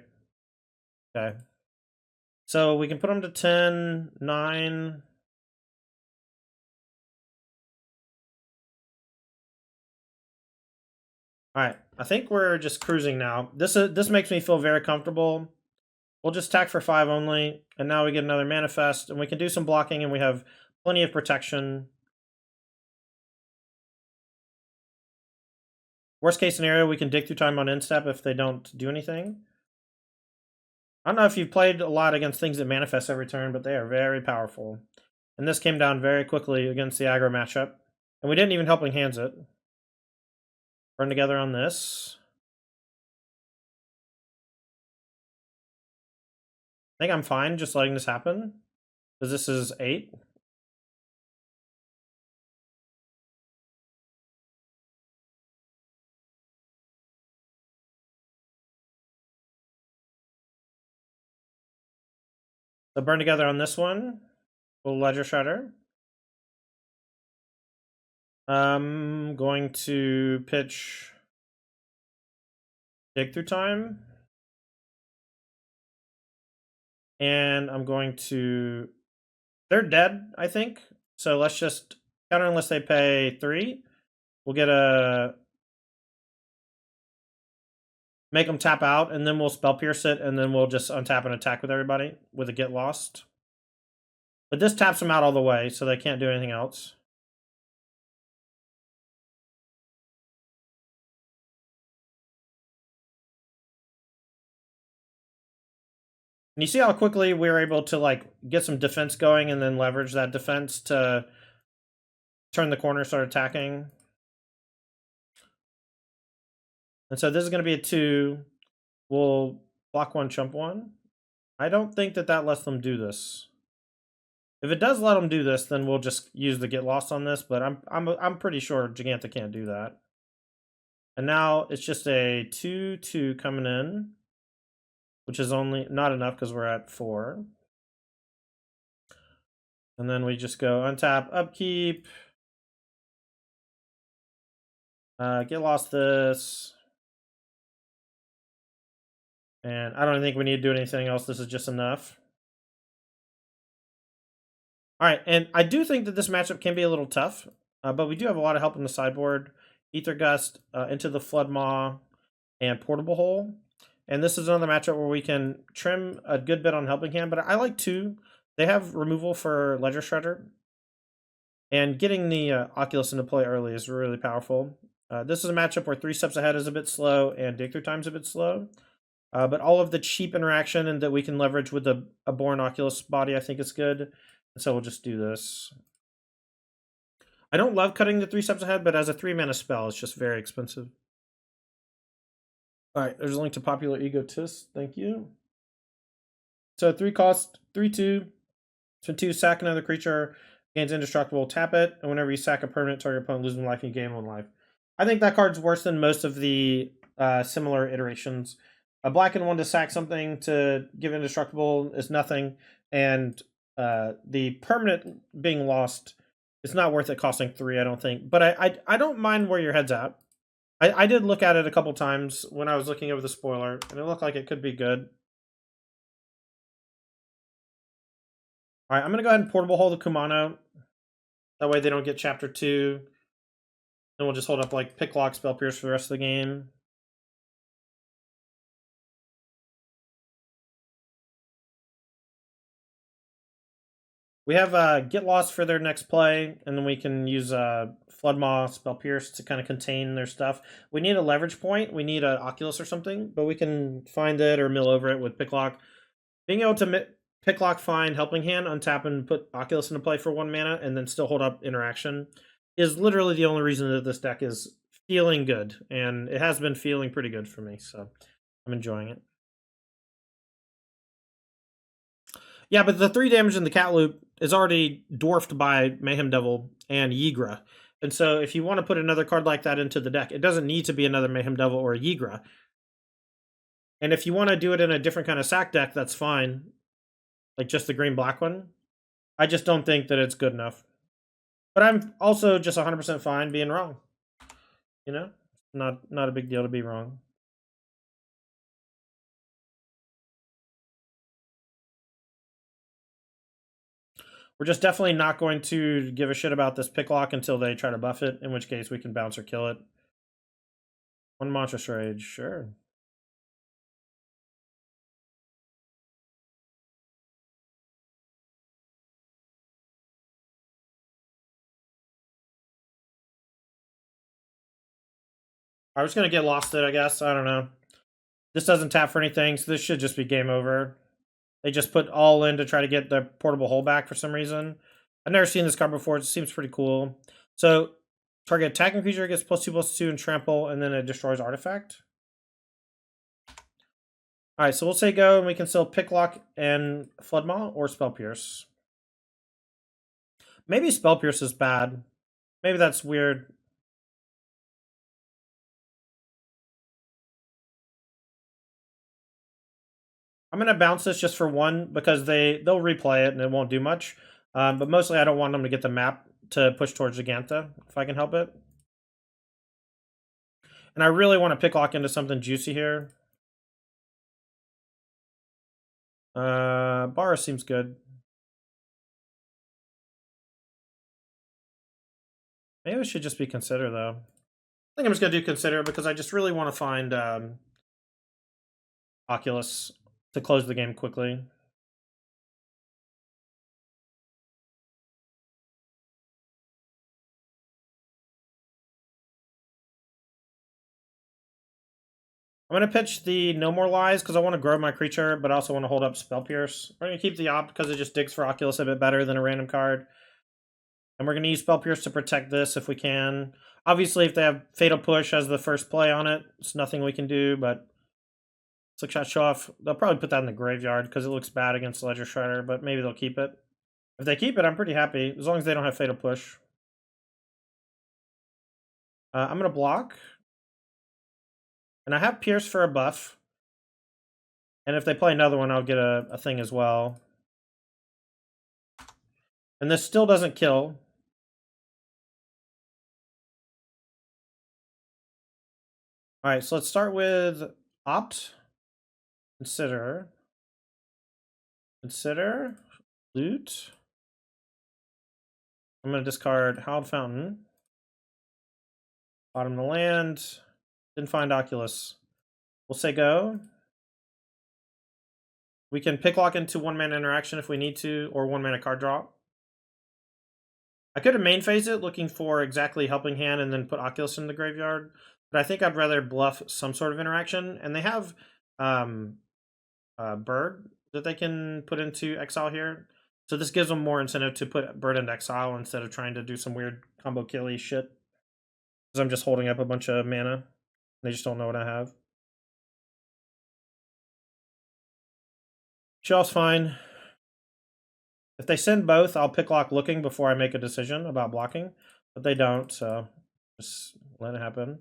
Okay. So we can put them to 10, 9. All right. I think we're just cruising now. This makes me feel very comfortable. We'll just attack for 5 only, and now we get another Manifest, and we can do some blocking, and we have plenty of protection. Worst case scenario, we can Dig Through Time on instep if they don't do anything. I don't know if you've played a lot against things that manifest every turn, but they are very powerful. And this came down very quickly against the aggro matchup. And we didn't even Helping Hands it. Burn Together on this. I think I'm fine just letting this happen, because this is 8. So Burn Together on this one. We'll Ledger Shredder. I'm going to pitch Dig Through Time. And I'm going to... They're dead, I think. So let's just counter unless they pay 3. We'll get a... Make them tap out, and then we'll Spell Pierce it, and then we'll just untap and attack with everybody with a Get Lost. But this taps them out all the way, so they can't do anything else. And you see how quickly we were able to like get some defense going and then leverage that defense to turn the corner, start attacking. And so this is going to be a 2. We'll block 1, chump 1. I don't think that that lets them do this. If it does let them do this, then we'll just use the Get Lost on this. But I'm pretty sure Giganta can't do that. And now it's just a 2/2 coming in, which is only not enough because we're at 4. And then we just go untap, upkeep. Get lost this. And I don't think we need to do anything else. This is just enough. All right, and I do think that this matchup can be a little tough, but we do have a lot of help in the sideboard. Ether Gust, into the Flood Maw, and Portable Hole. And this is another matchup where we can trim a good bit on Helping Hand, but I like 2. They have removal for Ledger Shredder. And getting the Oculus into play early is really powerful. This is a matchup where 3 steps ahead is a bit slow and dig through time is a bit slow. But all of the cheap interaction and that we can leverage with a Born Oculus body, I think is good. And so we'll just do this. I don't love cutting the 3 steps ahead, but as a 3-mana spell, it's just very expensive. All right, there's a link to Popular Egotist. Thank you. So 3 cost, 3/2. So 2, sack another creature, gains indestructible, tap it, and whenever you sack a permanent, target opponent loses 1 life and you gain 1 life. I think that card's worse than most of the similar iterations. A black and 1 to sack something to give indestructible is nothing, and the permanent being lost is not worth it costing 3, I don't think. But I don't mind where your head's at. I did look at it a couple times when I was looking over the spoiler, and it looked like it could be good. All right, I'm going to go ahead and Portable Hole the Kumano. That way they don't get Chapter 2. And we'll just hold up like Pick Lock, Spell Pierce for the rest of the game. We have Get Lost for their next play, and then we can use Flood Maw, Spell Pierce to kind of contain their stuff. We need a leverage point. We need an Oculus or something, but we can find it or mill over it with Pick Lock. Being able to Pick Lock, find Helping Hand, untap, and put Oculus into play for 1 mana, and then still hold up interaction is literally the only reason that this deck is feeling good, and it has been feeling pretty good for me, so I'm enjoying it. Yeah, but the 3 damage in the Cat Loop is already dwarfed by Mayhem Devil and Yigra. And so if you want to put another card like that into the deck, it doesn't need to be another Mayhem Devil or a Yigra. And if you want to do it in a different kind of sack deck, that's fine. Like just the green-black one. I just don't think that it's good enough. But I'm also just 100% fine being wrong. You know? Not a big deal to be wrong. We're just definitely not going to give a shit about this Pick Lock until they try to buff it, in which case we can bounce or kill it. 1 Monstrous Rage, sure. I was going to get lost it, I guess. I don't know. This doesn't tap for anything, so this should just be game over. They just put all in to try to get the Portable Hole back for some reason. I've never seen this card before. It seems pretty cool. So, target attacking creature gets +2/+2 and trample, and then it destroys artifact. Alright, so we'll say go, and we can still Pick Lock and Flood Maw or Spell Pierce. Maybe Spell Pierce is bad. Maybe that's weird. I'm going to bounce this just for 1 because they'll replay it and it won't do much. But mostly I don't want them to get the map to push towards Giganta, if I can help it. And I really want to Pick Lock into something juicy here. Bara seems good. Maybe we should just be Consider, though. I think I'm just going to do Consider because I just really want to find Oculus to close the game quickly. I'm going to pitch the No More Lies because I want to grow my creature, but I also want to hold up Spell Pierce. We're going to keep the Opt because it just digs for Oculus a bit better than a random card. And we're going to use Spell Pierce to protect this if we can. Obviously, if they have Fatal Push as the first play on it, it's nothing we can do, but Slick Shot Show Off, they'll probably put that in the graveyard because it looks bad against Ledger Shredder, but maybe they'll keep it. If they keep it, I'm pretty happy, as long as they don't have Fatal Push. I'm going to block. And I have Pierce for a buff. And if they play another one, I'll get a thing as well. And this still doesn't kill. All right, so let's start with opt, consider, loot. I'm going to discard Howled Fountain, bottom of the land, didn't find Oculus. We'll say go. We can pick lock into 1-mana interaction if we need to, or 1-mana card draw. I could have main phased it, looking for exactly Helping Hand and then put Oculus in the graveyard, but I think I'd rather bluff some sort of interaction. And they have Bird that they can put into exile here. So this gives them more incentive to put Bird into exile instead of trying to do some weird combo killy shit. Because I'm just holding up a bunch of mana. They just don't know what I have. Shell's fine. If they send both, I'll pick lock looking before I make a decision about blocking. But they don't, so just let it happen.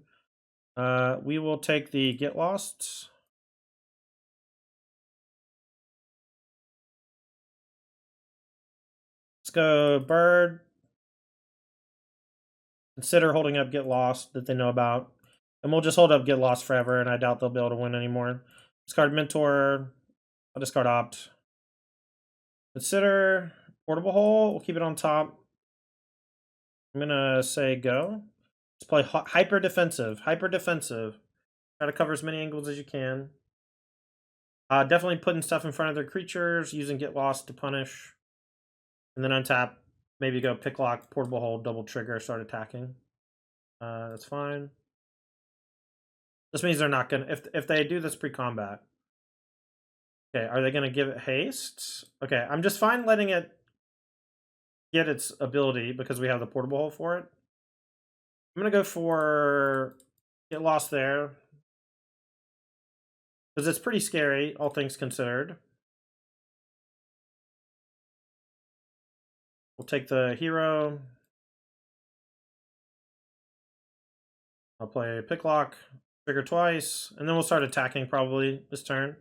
We will take the Get Lost. Let's go Bird. Consider holding up Get Lost that they know about. And we'll just hold up Get Lost forever, and I doubt they'll be able to win anymore. Discard Mentor. I'll discard Opt. Consider Portable Hole. We'll keep it on top. I'm going to say go. Let's play Hyper Defensive. Hyper Defensive. Try to cover as many angles as you can. Definitely putting stuff in front of their creatures, using Get Lost to punish. And then untap. Maybe go Pick Lock, Portable Hole, double trigger, start attacking. That's fine. This means they're not gonna if they do this pre-combat. Okay, are they gonna give it haste? Okay, I'm just fine letting it get its ability because we have the Portable Hole for it. I'm gonna go for Get Lost there. Because it's pretty scary, all things considered. We'll take the hero. I'll play Pick Lock, trigger twice, and then we'll start attacking probably this turn.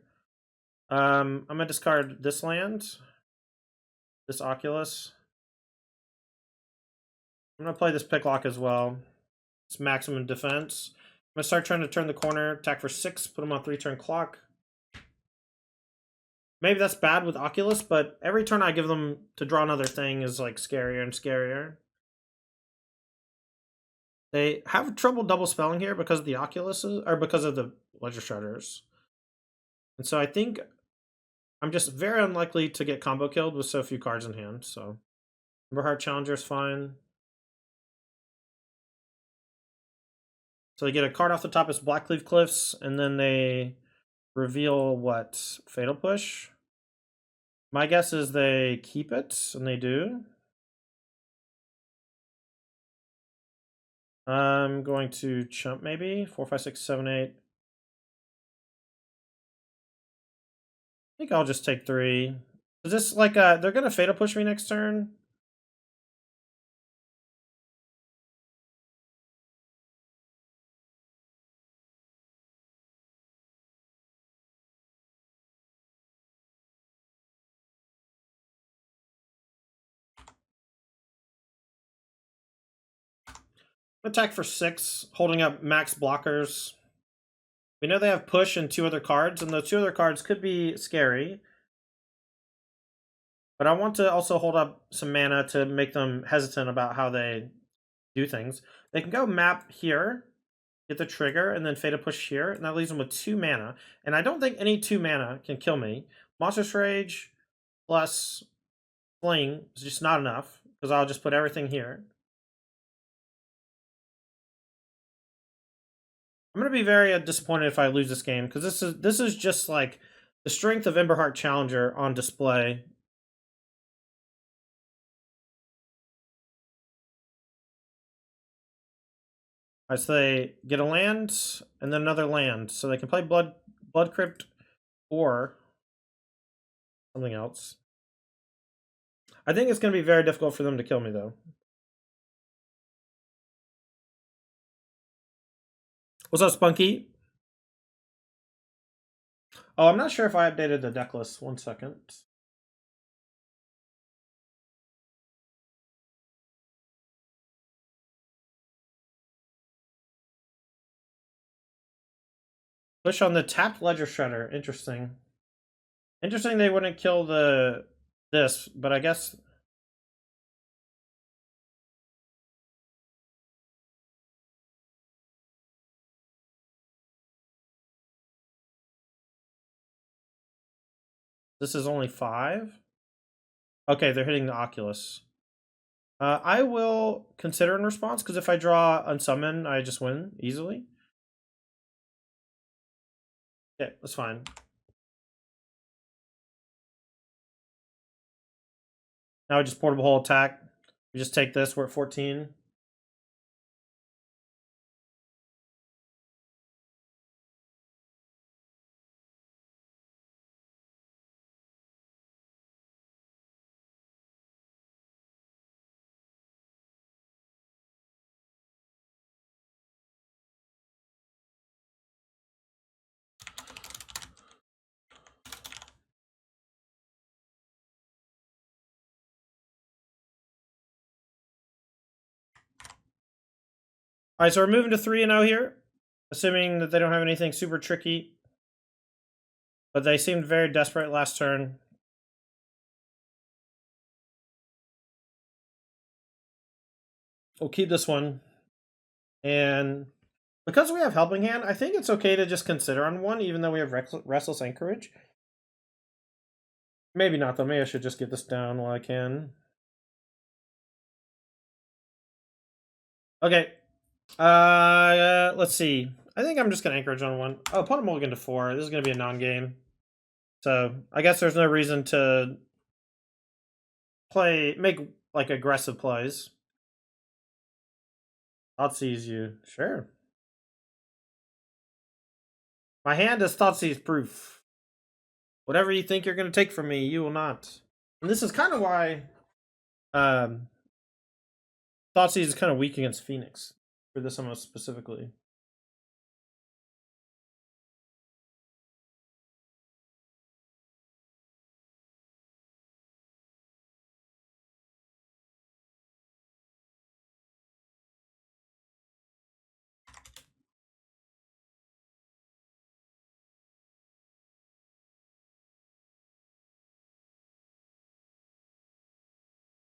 I'm gonna discard this land, this Oculus. I'm gonna play this Pick Lock as well. It's maximum defense. I'm gonna start trying to turn the corner, attack for 6, put them on 3-turn clock. Maybe that's bad with Oculus, but every turn I give them to draw another thing is like scarier and scarier. They have trouble double spelling here because of the Oculuses, or because of the Ledger Shredders. And so I think I'm just very unlikely to get combo killed with so few cards in hand. So Emberheart Challenger is fine. So they get a card off the top as Blackleaf Cliffs, and then they reveal what? Fatal Push? My guess is they keep it, and they do. I'm going to chump maybe. 4, 5, 6, 7, 8. I think I'll just take 3. Is this like they're gonna Fatal Push me next turn? Attack for 6, holding up max blockers. We know they have push and 2 other cards, and those 2 other cards could be scary. But I want to also hold up some mana to make them hesitant about how they do things. They can go map here, get the trigger, and then Fatal Push here, and that leaves them with 2 mana. And I don't think any 2 mana can kill me. Monstrous Rage plus Fling is just not enough, because I'll just put everything here. I'm going to be very disappointed if I lose this game, because this is just like the strength of Emberheart Challenger on display. I say get a land and then another land, so they can play Blood Crypt or something else. I think it's going to be very difficult for them to kill me, though. What's up, Spunky? Oh, I'm not sure if I updated the deck list. 1 second. Push on the tapped Ledger Shredder. Interesting. Interesting they wouldn't kill this, but I guess... This is only 5? Okay, they're hitting the Oculus. I will consider in response, because if I draw Unsummon, I just win easily. Yeah, that's fine. Now we just Portable Hole attack. We just take this, we're at 14. Alright, so we're moving to 3-0 here. Assuming that they don't have anything super tricky. But they seemed very desperate last turn. We'll keep this one. And because we have Helping Hand, I think it's okay to just consider on one, even though we have Restless Anchorage. Maybe not, though. Maybe I should just get this down while I can. Okay. Let's see. I think I'm just going to Anchorage on one. Oh, put a mulligan to 4. This is going to be a non-game. So, I guess there's no reason to make, like, aggressive plays. Thoughtseize you. Sure. My hand is Thoughtseize proof. Whatever you think you're going to take from me, you will not. And this is kind of why Thoughtseize is kind of weak against Phoenix. For this almost specifically.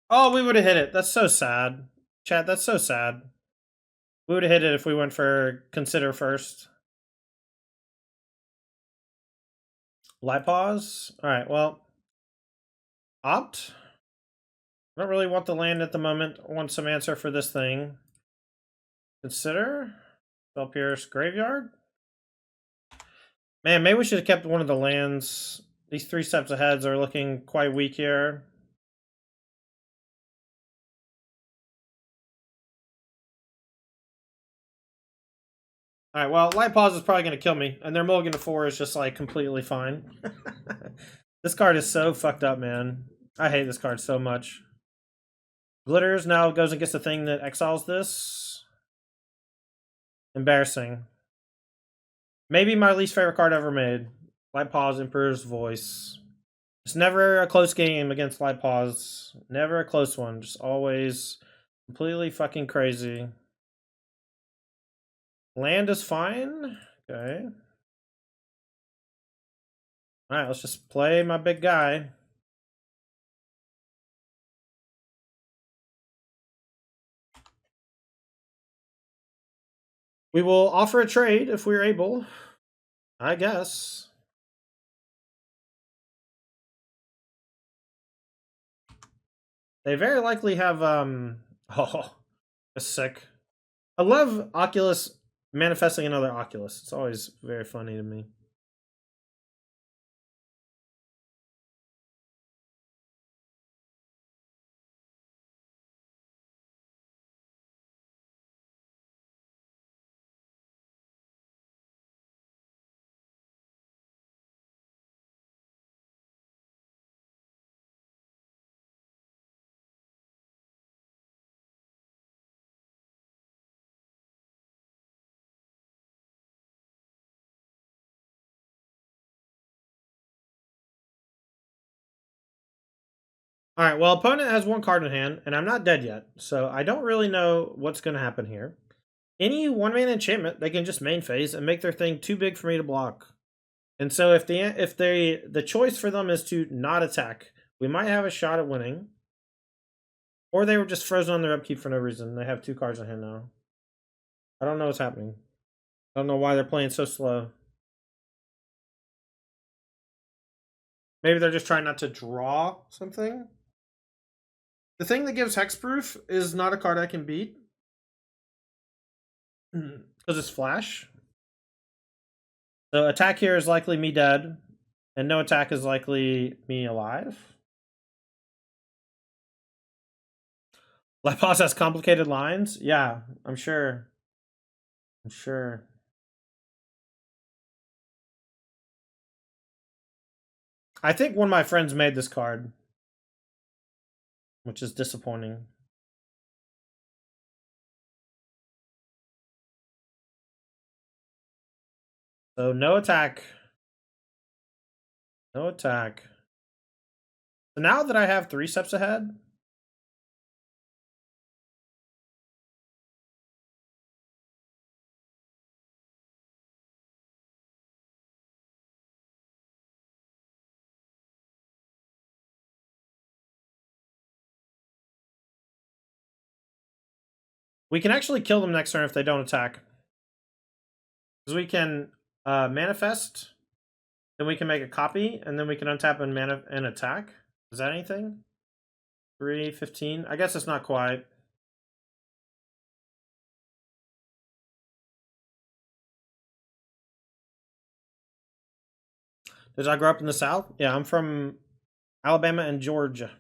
Oh, we would have hit it. That's so sad. Chat, that's so sad. We would have hit it if we went for Consider first. Light pause. Alright, well. Opt. I don't really want the land at the moment. I want some answer for this thing. Consider. Spell Pierce Graveyard. Man, maybe we should have kept one of the lands. These 3 steps ahead are looking quite weak here. Alright, well, Light Pause is probably going to kill me. And their mulligan to 4 is just, like, completely fine. This card is so fucked up, man. I hate this card so much. Glitters now goes and gets the thing that exiles this. Embarrassing. Maybe my least favorite card ever made. Light Pause, Emperor's Voice. It's never a close game against Light Pause. Never a close one. Just always completely fucking crazy. Land is fine. Okay. Alright, let's just play my big guy. We will offer a trade if we're able. I guess. They very likely have, oh, that's sick. I love Oculus manifesting another Oculus. It's always very funny to me. Alright, well, opponent has 1 card in hand, and I'm not dead yet, so I don't really know what's going to happen here. any one-man enchantment, they can just main phase and make their thing too big for me to block. And so if the choice for them is to not attack, we might have a shot at winning. Or they were just frozen on their upkeep for no reason. They have 2 cards in hand now. I don't know what's happening. I don't know why they're playing so slow. Maybe they're just trying not to draw something. The thing that gives hexproof is not a card I can beat. Because it's flash. So attack here is likely me dead. And no attack is likely me alive. Lapaz has complicated lines? Yeah, I'm sure. I'm sure. I think one of my friends made this card, which is disappointing. So no attack. No attack. So now that I have 3 steps ahead, we can actually kill them next turn if they don't attack. Because we can manifest, then we can make a copy, and then we can untap and attack. Is that anything? 3/15. I guess it's not quite. Did I grow up in the South? Yeah, I'm from Alabama and Georgia.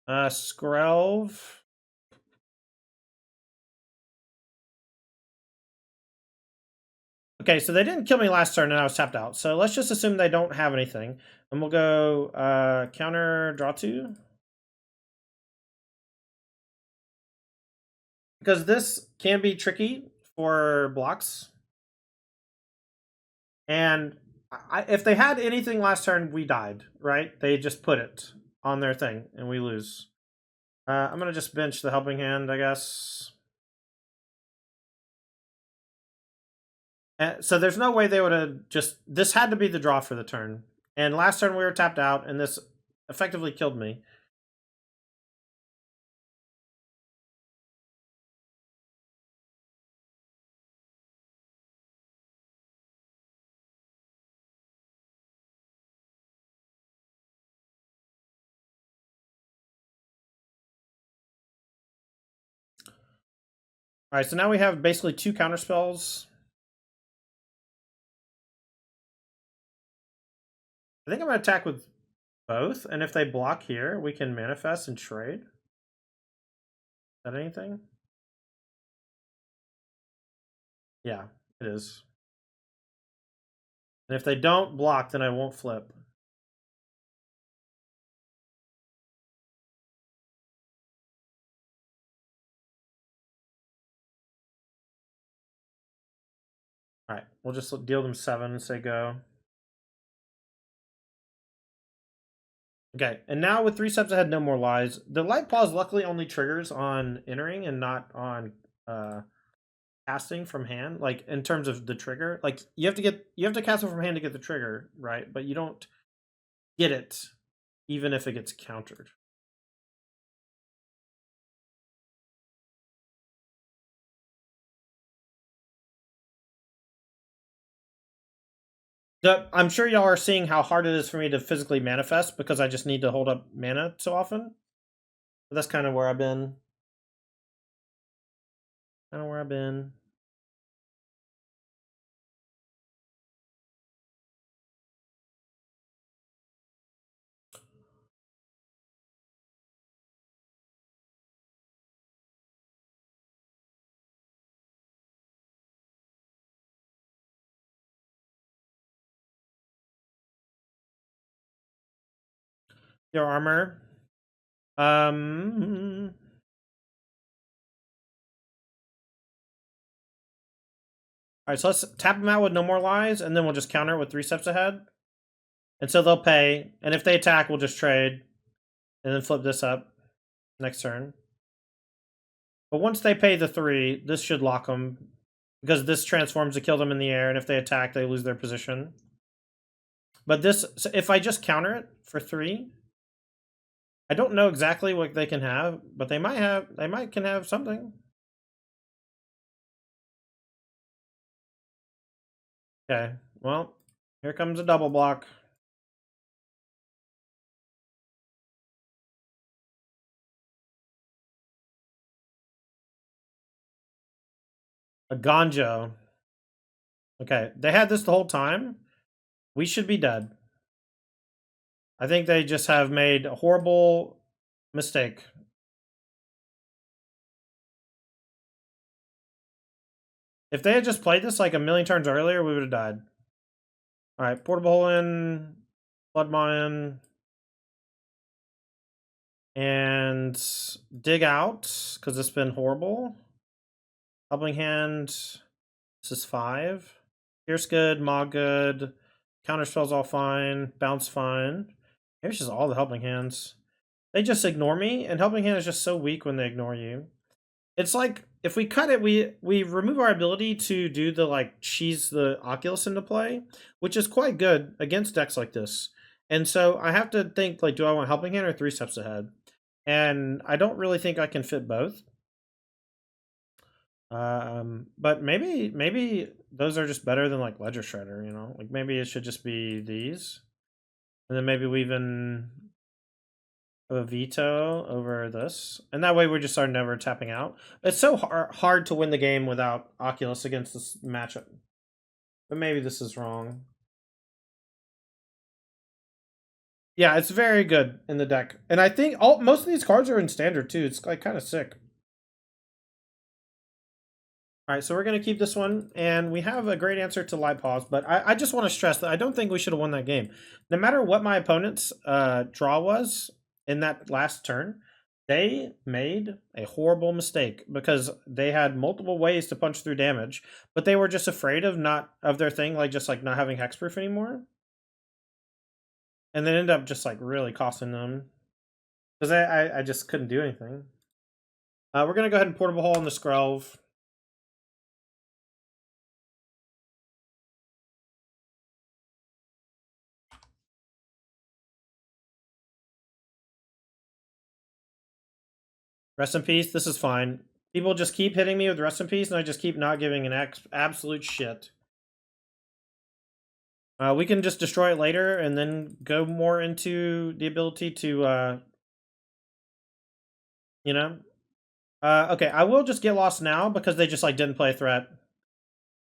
Skrelv. Okay, so they didn't kill me last turn and I was tapped out. So let's just assume they don't have anything. And we'll go counter draw 2. Because this can be tricky for blocks. And if they had anything last turn, we died, right? They just put it on their thing and we lose. I'm going to just bench the helping hand, I guess. So there's no way they would have just... This had to be the draw for the turn. And last turn we were tapped out, and this effectively killed me. Alright, so now we have basically 2 counter spells. I think I'm going to attack with both, and if they block here, we can manifest and trade. Is that anything? Yeah, it is. And if they don't block, then I won't flip. Alright, we'll just deal them 7 and say go. Okay, and now with 3 steps ahead, no more lies. The light pause luckily only triggers on entering and not on casting from hand. Like in terms of the trigger, like you have to cast it from hand to get the trigger, right? But you don't get it even if it gets countered. I'm sure y'all are seeing how hard it is for me to physically manifest because I just need to hold up mana so often. But that's kind of where I've been. Kind of where I've been. Your armor. Alright, so let's tap them out with no more lies, and then we'll just counter it with 3 steps ahead. And so they'll pay, and if they attack, we'll just trade, and then flip this up next turn. But once they pay the 3, this should lock them, because this transforms to kill them in the air, and if they attack, they lose their position. But this, so if I just counter it for 3, I don't know exactly what they can have, but they can have something. Okay, well, here comes a double block. A Gonjo. Okay, they had this the whole time. We should be dead. I think they just have made a horrible mistake. If they had just played this like a million turns earlier, we would have died. Alright, Portable Hole in, Flood Mine, and Dig Out, because it's been horrible. Helping Hand, this is 5. Pierce good, Maw good, Counterspell's all fine, Bounce fine. Maybe it's just all the Helping Hands. They just ignore me, and Helping Hand is just so weak when they ignore you. It's like, if we cut it, we remove our ability to do the, like, cheese the Oculus into play, which is quite good against decks like this. And so I have to think, like, do I want Helping Hand or 3 steps ahead? And I don't really think I can fit both. But maybe those are just better than, like, Ledger Shredder, you know? Like, maybe it should just be these. And then maybe we even a veto over this, and that way we just are never tapping out. It's so hard to win the game without Oculus against this matchup, but maybe this is wrong. Yeah, it's very good in the deck, and I think most of these cards are in standard too. It's like kind of sick. All right, so we're going to keep this one, and we have a great answer to Light Pause, but I just want to stress that I don't think we should have won that game. No matter what my opponent's draw was in that last turn, they made a horrible mistake because they had multiple ways to punch through damage, but they were just afraid of their thing, like just like not having hexproof anymore, and then ended up just like really costing them because I just couldn't do anything. We're gonna go ahead and Portable Hole on the Skrelv. Rest in peace. This is fine. People just keep hitting me with rest in peace, and I just keep not giving an absolute shit. We can just destroy it later, and then go more into the ability to, you know. Okay, I will just get lost now because they just like didn't play a threat.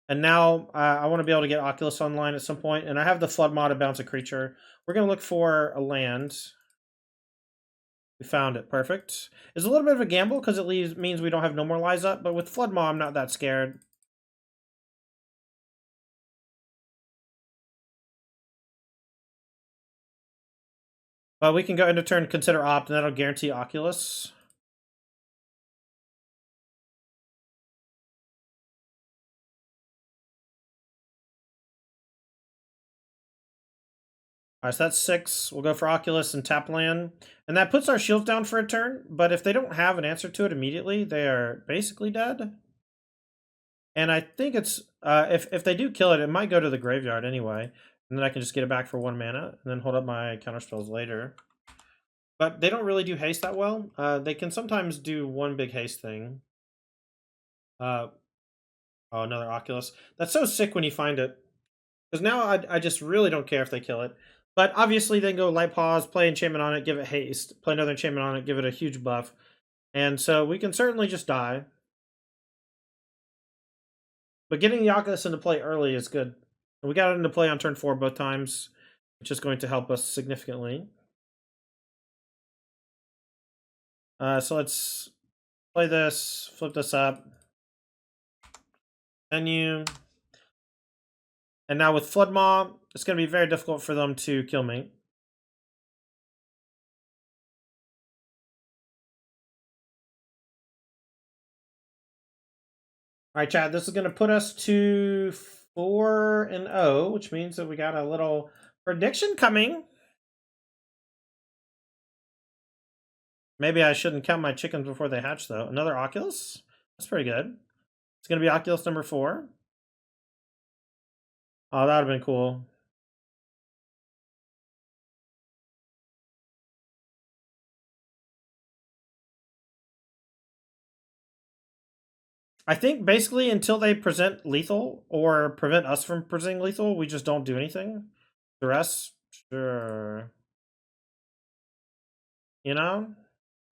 And now I want to be able to get Oculus online at some point, and I have the Flood Mod to bounce a creature. We're going to look for a land. We found it. Perfect. It's a little bit of a gamble because it means we don't have no more lies up, but with Flood Maw, I'm not that scared. But we can go into turn, consider opt, and that'll guarantee Oculus. Alright, so that's 6. We'll go for Oculus and tap land. And that puts our shields down for a turn, but if they don't have an answer to it immediately, they are basically dead. And I think it's, if they do kill it, it might go to the graveyard anyway. And then I can just get it back for 1 mana, and then hold up my counterspells later. But they don't really do haste that well. They can sometimes do one big haste thing. Oh, another Oculus. That's so sick when you find it. Because now I just really don't care if they kill it. But obviously, then go Light Pause, play Enchantment on it, give it haste, play another Enchantment on it, give it a huge buff. And so we can certainly just die. But getting the Oculus into play early is good. We got it into play on turn 4 both times, which is going to help us significantly. So let's play this, flip this up. Menu. And now with Flood Maw, it's going to be very difficult for them to kill me. All right, Chad, this is going to put us to 4-0, which means that we got a little prediction coming. Maybe I shouldn't count my chickens before they hatch, though. Another Oculus? That's pretty good. It's going to be Oculus number 4. Oh, that would have been cool. I think basically until they present lethal or prevent us from presenting lethal, we just don't do anything. The rest, sure. You know?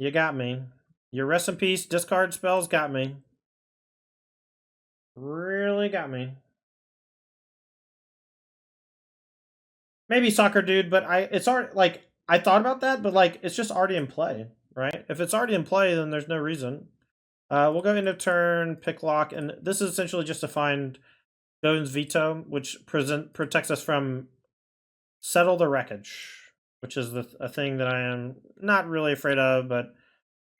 You got me. Your rest in peace discard spells got me. Really got me. Maybe soccer dude, but it's already like I thought about that, but like it's just already in play, right? If it's already in play, then there's no reason. We'll go into turn, pick lock, and this is essentially just to find Jones veto, which protects us from settle the wreckage, which is a thing that I am not really afraid of, but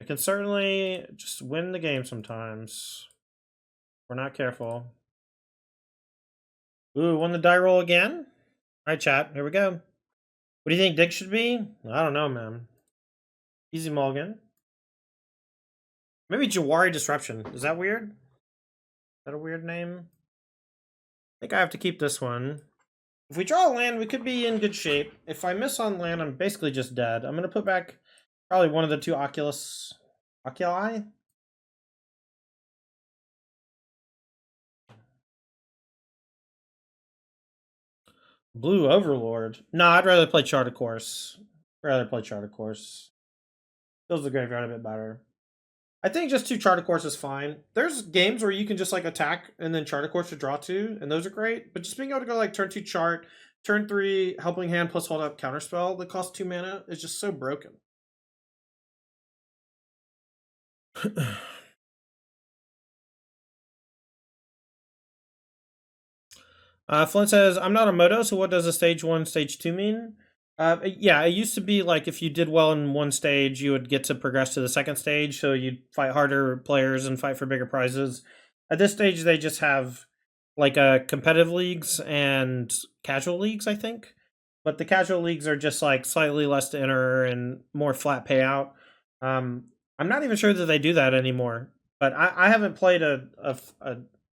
it can certainly just win the game sometimes. We're not careful. Ooh, won the die roll again? All right, chat, here we go. What do you think Dig should be? I don't know, man. Easy mulligan. Maybe Jawari Disruption. Is that weird? Is that a weird name? I think I have to keep this one. If we draw a land, we could be in good shape. If I miss on land, I'm basically just dead. I'm going to put back probably one of the 2 Oculi. Blue Overlord. No, I'd rather play Chart of Course. Feels the graveyard a bit better. I think just 2 Chart of Course is fine. There's games where you can just like attack and then Chart of Course to draw 2, and those are great. But just being able to go like turn 2 chart, turn 3 Helping Hand plus hold up counterspell that costs 2 mana is just so broken. Flint says, I'm not a moto, so what does a stage 1, stage 2 mean? Yeah, it used to be like if you did well in one stage, you would get to progress to the second stage, so you'd fight harder players and fight for bigger prizes. At this stage, they just have like competitive leagues and casual leagues, I think. But the casual leagues are just like slightly less to enter and more flat payout. I'm not even sure that they do that anymore. But I haven't played a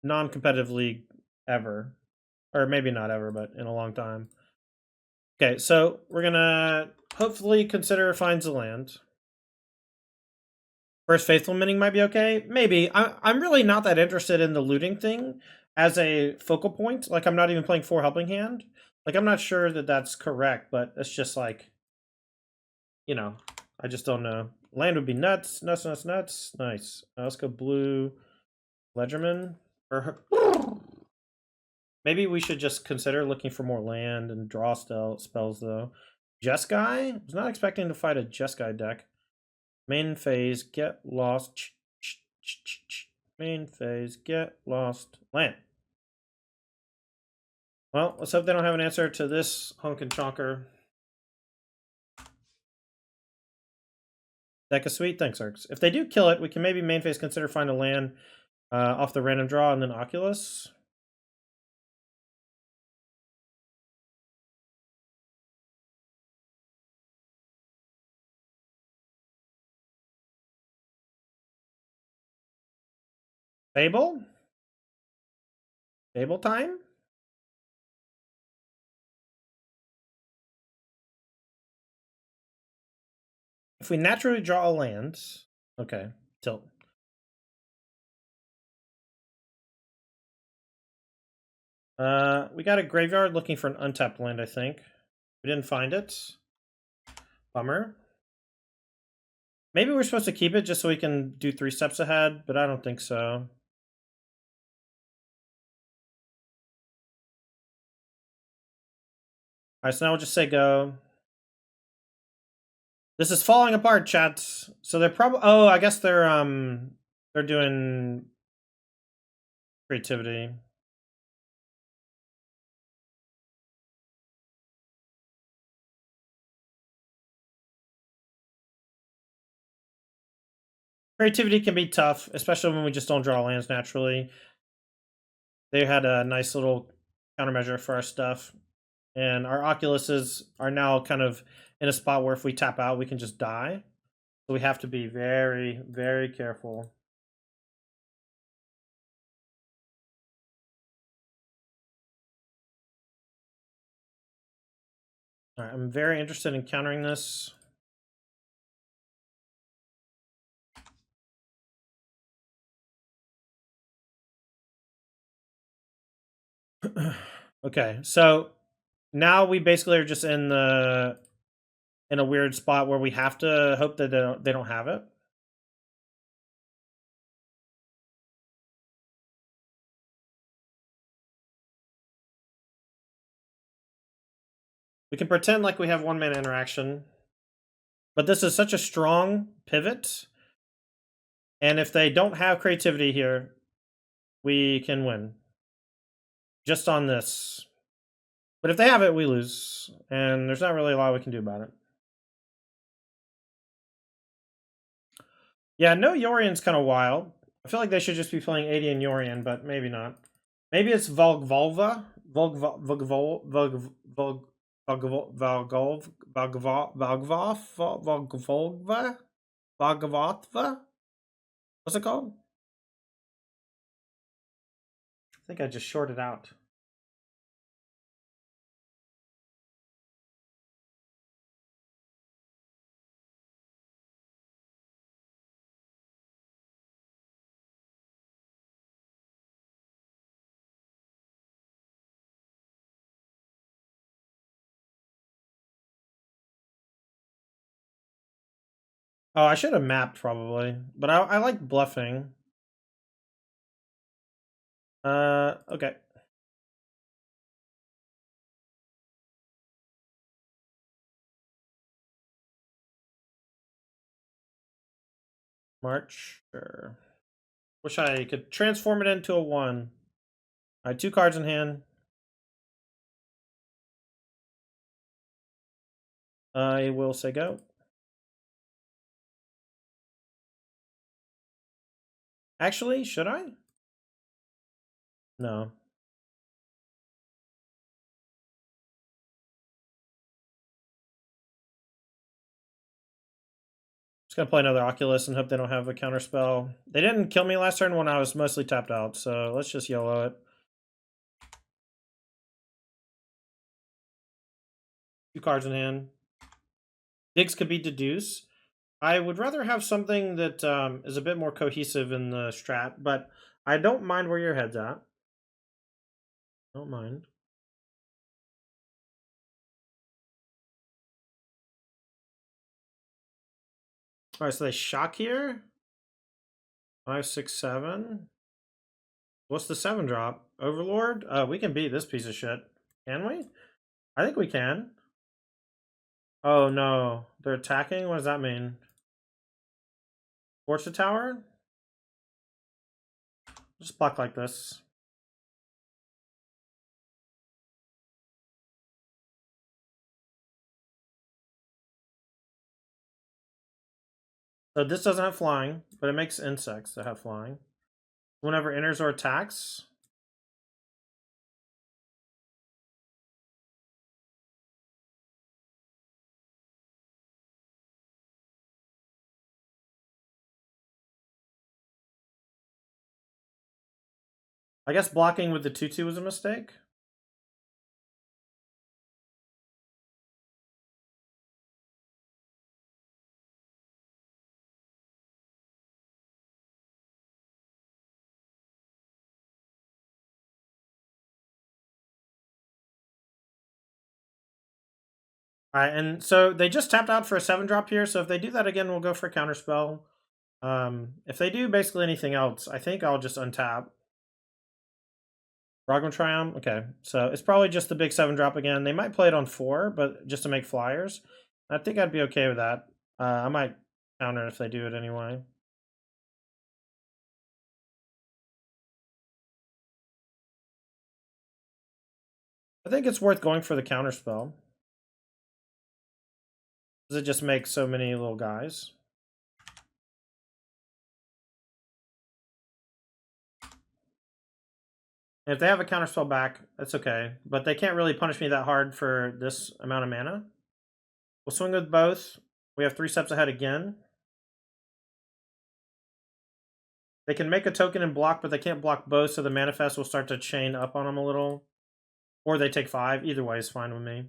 non-competitive league ever. Or maybe not ever, but in a long time. Okay, so we're gonna hopefully consider finds a land. First Faithful Minting might be okay. Maybe. I'm really not that interested in the looting thing as a focal point. Like, I'm not even playing 4 Helping Hand. Like, I'm not sure that that's correct, but it's just like, you know, I just don't know. Land would be nuts. Nuts. Nice. Let's go blue Ledgerman. Maybe we should just consider looking for more land and draw spells, though. Jeskai? I was not expecting to fight a Jeskai deck. Main phase, get lost. Main phase, get lost. Land. Well, let's hope they don't have an answer to this honkin' chonker. Deck is sweet. Thanks, Arcs. If they do kill it, we can maybe main phase consider find a land off the random draw and then Oculus. Fable? Fable time? If we naturally draw a land... Okay, tilt. We got a graveyard looking for an untapped land, I think. We didn't find it. Bummer. Maybe we're supposed to keep it just so we can do 3 steps ahead, but I don't think so. Alright, so now we'll just say go. This is falling apart, chat. So they're probably... Oh, I guess they're doing creativity. Creativity can be tough, especially when we just don't draw lands naturally. They had a nice little countermeasure for our stuff. And our Oculuses are now kind of in a spot where if we tap out, we can just die. So we have to be very, very careful. All right, I'm very interested in countering this. Okay, so now we basically are just in a weird spot where we have to hope that they don't have it. We can pretend like we have one-man interaction, but this is such a strong pivot, and if they don't have creativity here, we can win just on this. But if they have it, we lose, and there's not really a lot we can do about it. Yeah, no Yorian's kind of wild. I feel like they should just be playing 80 and Yorian, but maybe not. Maybe it's Volgvolva? Volgvolva? Vagavothva? What's it called? I think I just shorted out. Oh, I should have mapped probably, but I like bluffing. Okay. March. Sure. Wish I could transform it into a 1. All right, 2 cards in hand. I will say go. Actually, should I? No. Just gonna play another Oculus and hope they don't have a counter spell. They didn't kill me last turn when I was mostly tapped out, so let's just YOLO it. 2 cards in hand. Digs could be deduce. I would rather have something that is a bit more cohesive in the strat, but I don't mind where your head's at. Don't mind. All right, so they shock here. 5, 6, 7. What's the 7 drop? Overlord? We can beat this piece of shit. Can we? I think we can. Oh no, they're attacking? What does that mean? Fortune Tower? Just block like this. So this doesn't have flying, but it makes insects that have flying. Whenever enters or attacks. I guess blocking with the 2/2 was a mistake. Alright, and so they just tapped out for a 7 drop here, so if they do that again, we'll go for a counterspell. If they do basically anything else, I think I'll just untap. Rogman Triumph? Okay, so it's probably just the big 7 drop again. They might play it on 4, but just to make flyers. I think I'd be okay with that. I might counter if they do it anyway. I think it's worth going for the counterspell. Because it just makes so many little guys. And if they have a counterspell back, that's okay. But they can't really punish me that hard for this amount of mana. We'll swing with both. We have 3 steps ahead again. They can make a token and block, but they can't block both, so the manifest will start to chain up on them a little. Or they take 5. Either way is fine with me.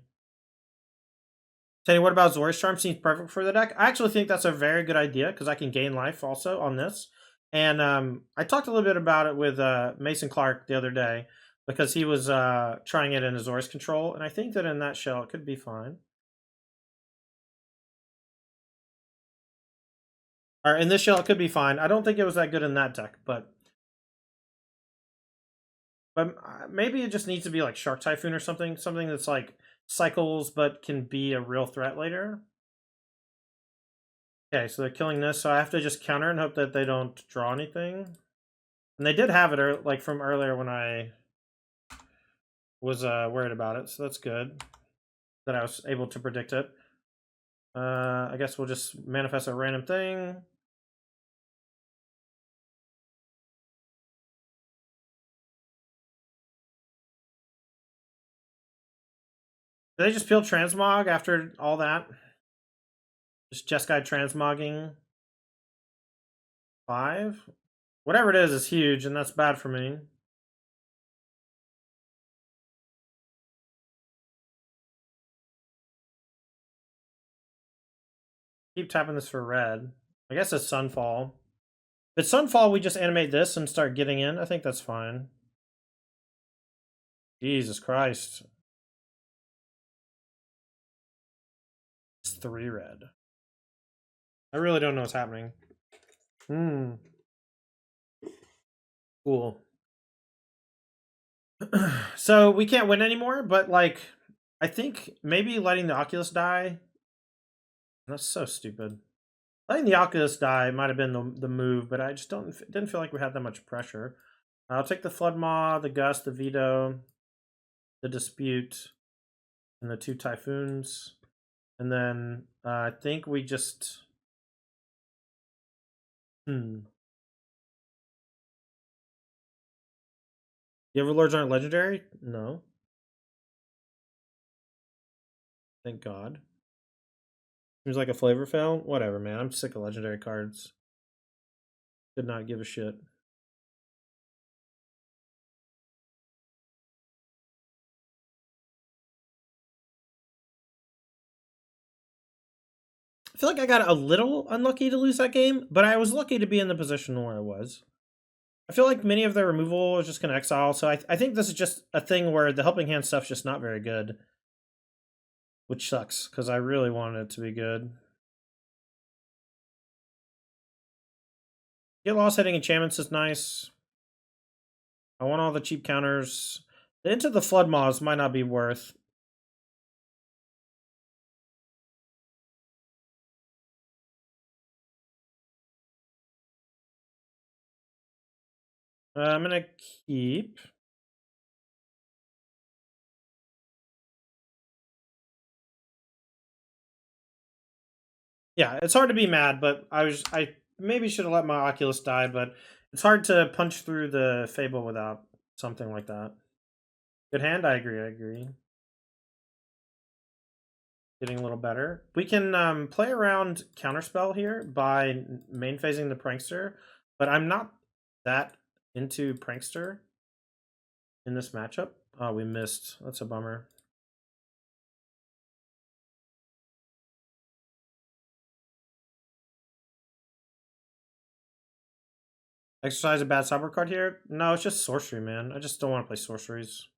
Tandy, what about Azorius Charm? Seems perfect for the deck. I actually think that's a very good idea because I can gain life also on this. And I talked a little bit about it with Mason Clark the other day because he was trying it in Azorius control, and I think that in that shell it could be fine. Or in this shell it could be fine. I don't think it was that good in that deck, but maybe it just needs to be like Shark Typhoon or something that's like cycles but can be a real threat later. Okay, so they're killing this, so I have to just counter and hope that they don't draw anything. And they did have it like from earlier when I was worried about it, so that's good that I was able to predict it. I guess we'll just manifest a random thing. Did they just peel transmog after all that? Just Jeskai transmogging 5? Whatever it is huge, and that's bad for me. Keep tapping this for red. I guess it's Sunfall. If it's Sunfall, we just animate this and start getting in. I think that's fine. Jesus Christ. It's 3 red. I really don't know what's happening. Cool. So we can't win anymore, but like I think maybe letting the Oculus die. That's so stupid. Letting the Oculus die might have been the move, but I just didn't feel like we had that much pressure. I'll take the Flood Maw, the Gust, the Veto, the Dispute, and the 2 Typhoons. And then I think we just The Overlords aren't legendary? No. Thank God. Seems like a flavor fail. Whatever, man. I'm sick of legendary cards. Could not give a shit. I feel like I got a little unlucky to lose that game, but I was lucky to be in the position where I was. I feel like many of their removal is just going to exile, so I think this is just a thing where the helping hand stuff's just not very good. Which sucks, because I really wanted it to be good. Get lost hitting enchantments is nice. I want all the cheap counters. The Into the Flood Maws might not be worth. I'm going to keep. Yeah, it's hard to be mad, but I maybe should have let my Oculus die, but it's hard to punch through the Fable without something like that. Good hand, I agree. Getting a little better. We can play around Counterspell here by main phasing the Prankster, but I'm not that into Prankster in this matchup. Oh, we missed. That's a bummer. Exercise a bad cyber card here? No, it's just sorcery, man. I just don't want to play sorceries.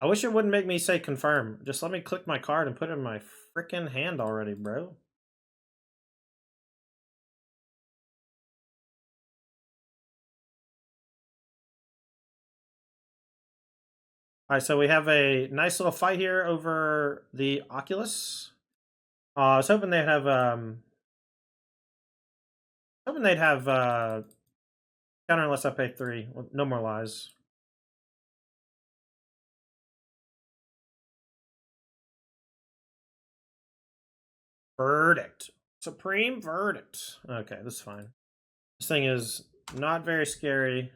I wish it wouldn't make me say confirm. Just let me click my card and put it in my freaking hand already, bro. All right, so we have a nice little fight here over the Oculus. I was hoping they'd have counter unless I pay 3. No more lies. Verdict. Supreme verdict. Okay, this is fine. This thing is not very scary.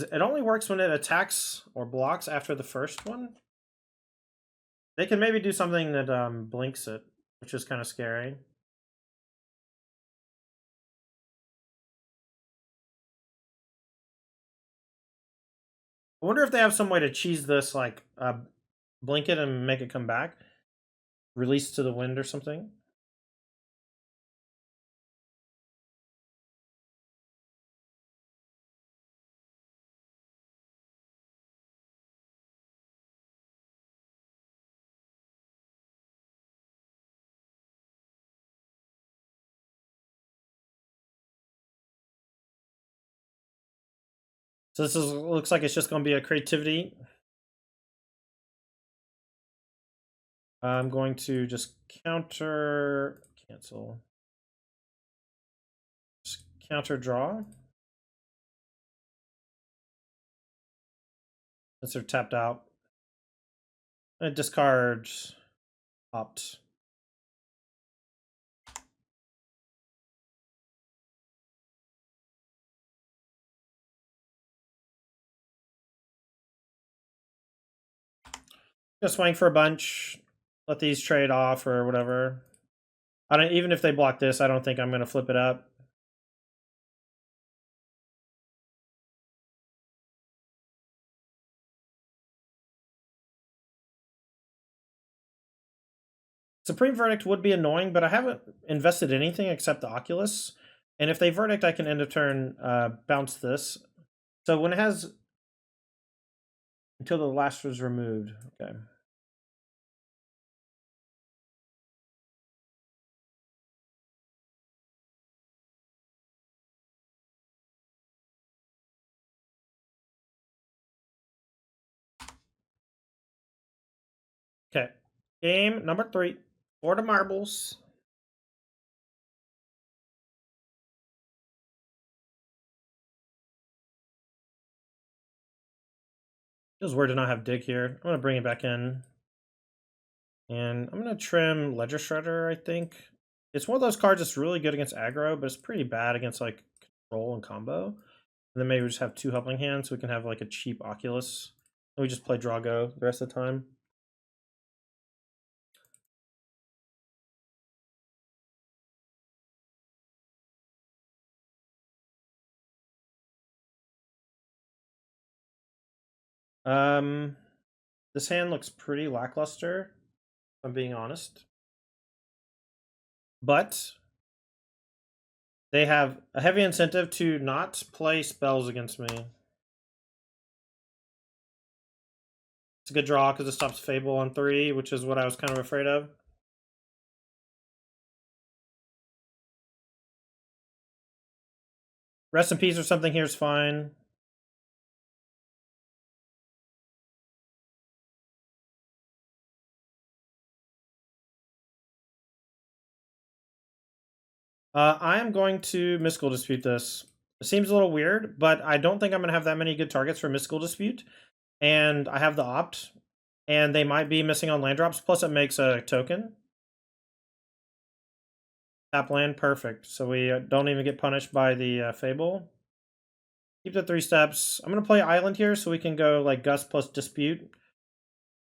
It only works when it attacks or blocks after the first one. They can maybe do something that blinks it, which is kind of scary. I wonder if they have some way to cheese this, like blink it and make it come back, release to the wind or something. So looks like it's just going to be a creativity. I'm going to just cancel, just counter draw. Since they're tapped out. And discard opt. Just swing for a bunch. Let these trade off or whatever. I don't, even if they block this, I don't think I'm going to flip it up. Supreme Verdict would be annoying, but I haven't invested anything except the Oculus. And if they Verdict, I can end of turn bounce this. So when it has until the last was removed. Okay. Okay. Game number 3. Florida Marbles. Feels weird to not have Dig here. I'm going to bring it back in. And I'm going to trim Ledger Shredder, I think. It's one of those cards that's really good against aggro, but it's pretty bad against like control and combo. And then maybe we just have 2 Helping Hands so we can have like a cheap Oculus. And we just play Drago the rest of the time. This hand looks pretty lackluster, if I'm being honest. But they have a heavy incentive to not play spells against me. It's a good draw because it stops Fable on 3, which is what I was kind of afraid of. Rest in Peace or something here is fine. I am going to Mystical Dispute this. It seems a little weird, but I don't think I'm going to have that many good targets for Mystical Dispute. And I have the Opt, and they might be missing on land drops. Plus, it makes a token. Tap land, perfect. So we don't even get punished by the Fable. Keep the 3 steps. I'm going to play Island here so we can go like Gust plus Dispute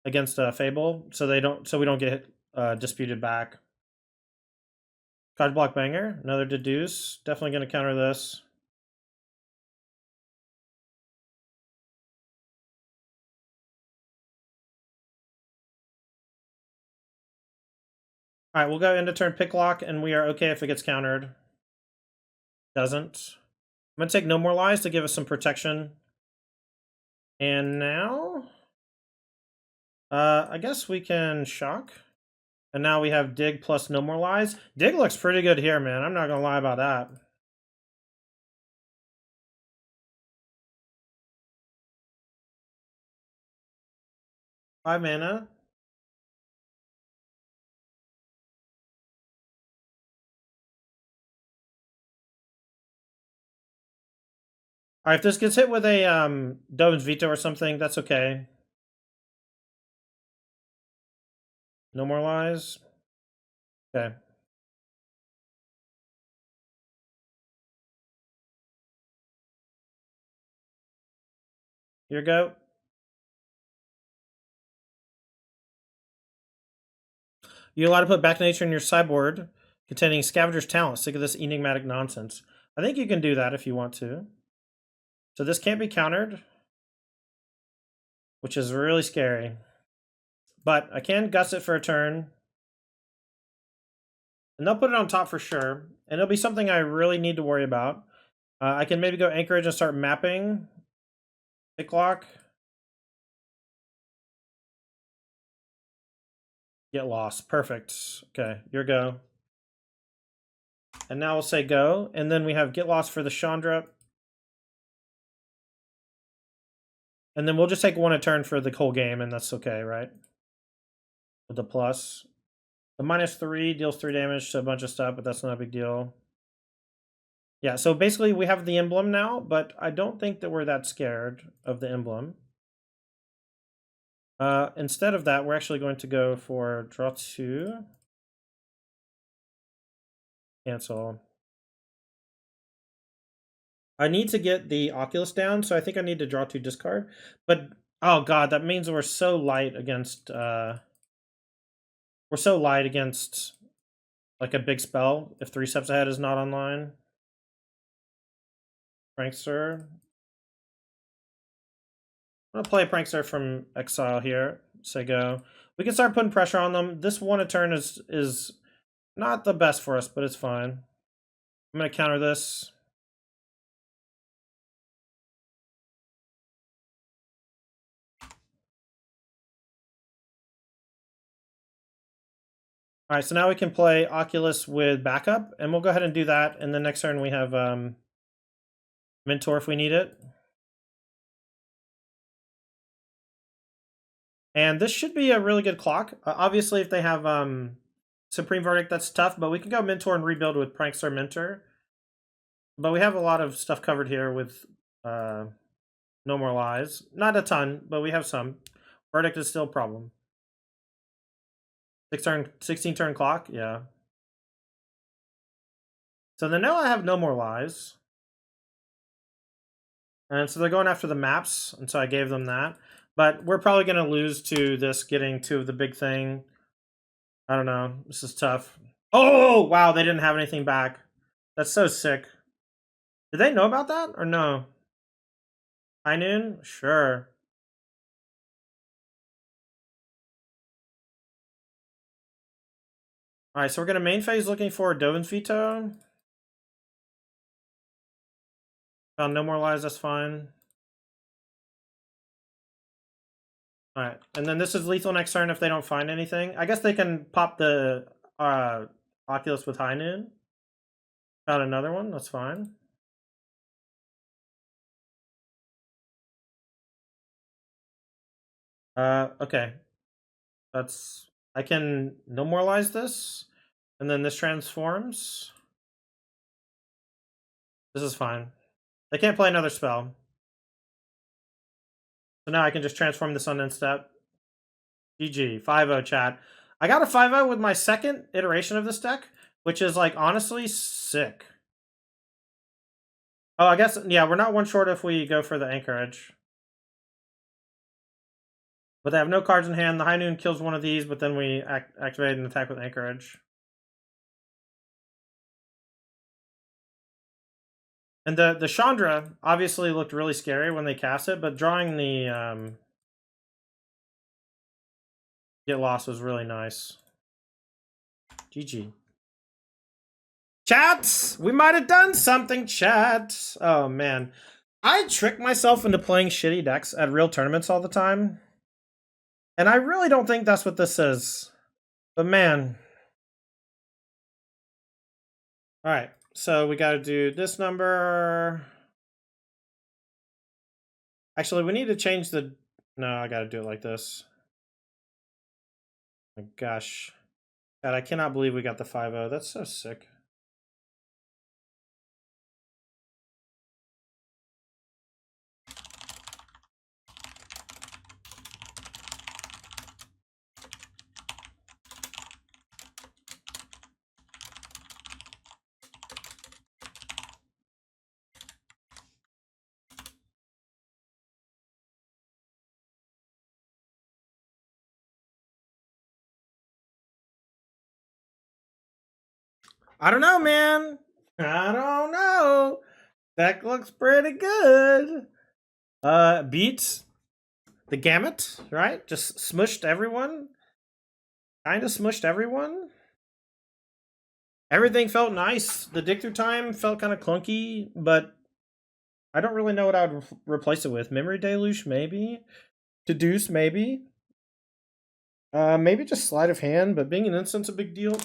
against Fable, so we don't get disputed back. Card block banger, another deduce. Definitely going to counter this. All right, we'll go into turn pick lock, and we are okay if it gets countered. Doesn't. I'm going to take No More Lies to give us some protection. And now, I guess we can shock. And now we have Dig plus No More Lies. Dig looks pretty good here, man. I'm not going to lie about that. Five mana. All right, if this gets hit with a Dovin's Veto or something, that's okay. No More Lies. Okay. Here you go. You're allowed to put back nature in your sideboard containing scavenger's talent. Sick of this enigmatic nonsense. I think you can do that if you want to. So this can't be countered, which is really scary. But I can gust it for a turn. And they'll put it on top for sure. And it'll be something I really need to worry about. I can maybe go Anchorage and start mapping. Pick lock. Get lost. Perfect. Okay, your go. And now we'll say go. And then we have get lost for the Chandra. And then we'll just take one a turn for the whole game, and that's okay, right? With the plus. The -3 deals 3 damage to a bunch of stuff, but that's not a big deal. Yeah, so basically we have the emblem now, but I don't think that we're that scared of the emblem. Instead of that, we're actually going to go for draw 2. Cancel. I need to get the Oculus down, so I think I need to draw 2 discard. But, oh god, that means we're so light against, we're so light against, like, a big spell if 3 steps ahead is not online. Prankster. I'm gonna play a Prankster from exile here. Say go. We can start putting pressure on them. This one a turn is not the best for us, but it's fine. I'm gonna counter this. All right, so now we can play Oculus with backup, and we'll go ahead and do that. And then next turn we have Mentor if we need it. And this should be a really good clock. Obviously, if they have Supreme Verdict, that's tough, but we can go Mentor and rebuild with Prankster Mentor. But we have a lot of stuff covered here with No More Lies. Not a ton, but we have some. Verdict is still a problem. 16 turn clock, yeah. So then now I have No More Lies. And so they're going after the maps, and so I gave them that. But we're probably going to lose to this getting to the big thing. I don't know. This is tough. Oh, wow, they didn't have anything back. That's so sick. Did they know about that or no? High noon? Sure. Alright, so we're going to main phase looking for Dovin's Veto. Found No More Lies, that's fine. Alright, and then this is lethal next turn if they don't find anything. I guess they can pop the Oculus with High Noon. Found another one, that's fine. Okay. That's... I can No More Lies this, and then this transforms. This is fine. They can't play another spell. So now I can just transform this on end step. GG, 5-0 chat. I got a 5-0 with my second iteration of this deck, which is, like, honestly sick. Oh, I guess, yeah, we're not one short if we go for the Anchorage. But they have no cards in hand. The High Noon kills one of these, but then we activate an attack with Anchorage. And the Chandra obviously looked really scary when they cast it, but drawing the Get Lost was really nice. GG. Chat! We might have done something, chat! Oh, man. I trick myself into playing shitty decks at real tournaments all the time. And I really don't think that's what this is. But, man. Alright, so we gotta do this number. Actually, we need to change the... No, I gotta do it like this. My gosh. God, I cannot believe we got the 5-0. That's so sick. I don't know, man. I don't know. That looks pretty good. Beats the gamut, right? Just smushed everyone. Kind of smushed everyone. Everything felt nice. The dig through time felt kind of clunky, but I don't really know what I would replace it with. Memory deluge, maybe. Deduce, maybe. Maybe just sleight of hand, but being an instant's a big deal.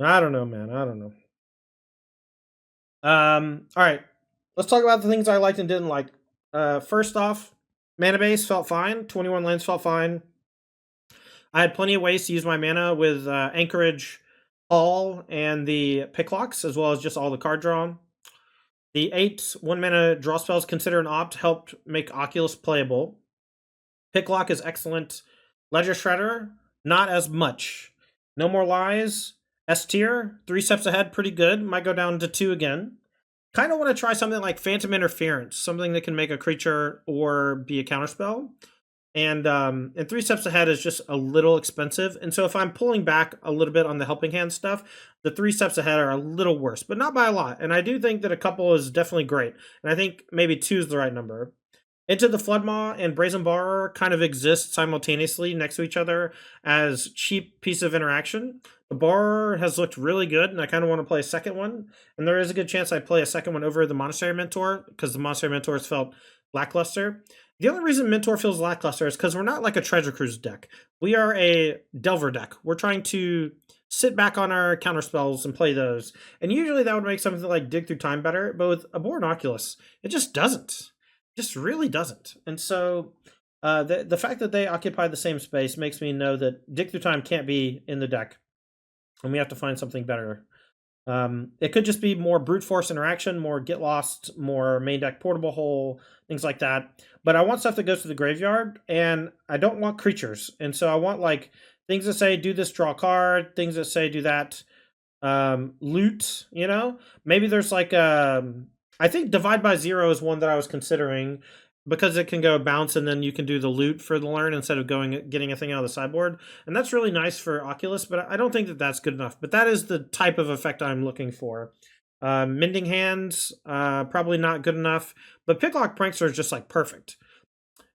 I don't know, man. I don't know. All right. Let's talk about the things I liked and didn't like. First off, mana base felt fine. 21 lands felt fine. I had plenty of ways to use my mana with Anchorage, Hall, and the Picklocks, as well as just all the card draw. The 8 1 mana draw spells Consider an Opt helped make Oculus playable. Picklock is excellent. Ledger Shredder, not as much. No More Lies, S tier, 3 steps ahead, pretty good. Might go down to 2 again. Kind of want to try something like Phantom Interference, something that can make a creature or be a counterspell. And 3 steps ahead is just a little expensive. And so if I'm pulling back a little bit on the helping hand stuff, the 3 steps ahead are a little worse, but not by a lot. And I do think that a couple is definitely great. And I think maybe 2 is the right number. Into the Floodmaw and Brazen Borrower kind of exist simultaneously next to each other as cheap piece of interaction. The Borrower has looked really good, and I kind of want to play a second one. And there is a good chance I play a second one over the Monastery Mentor, because the Monastery Mentors felt lackluster. The only reason Mentor feels lackluster is because we're not like a Treasure Cruise deck. We are a Delver deck. We're trying to sit back on our counter spells and play those. And usually that would make something like Dig Through Time better, but with Abhorrent Oculus, it just doesn't. Just really doesn't. And so the fact that they occupy the same space makes me know that Dig Through Time can't be in the deck, and we have to find something better. It could just be more brute force interaction, more get lost, more main deck portable hole, things like that. But I want stuff that goes to the graveyard, and I don't want creatures. And so I want like things that say do this, draw a card, things that say do that, loot, you know? Maybe there's like I think Divide by Zero is one that I was considering, because it can go bounce and then you can do the loot for the learn instead of getting a thing out of the sideboard. And that's really nice for Oculus, but I don't think that that's good enough. But that is the type of effect I'm looking for. Mending Hands, probably not good enough. But Picklock Prankster is just like perfect.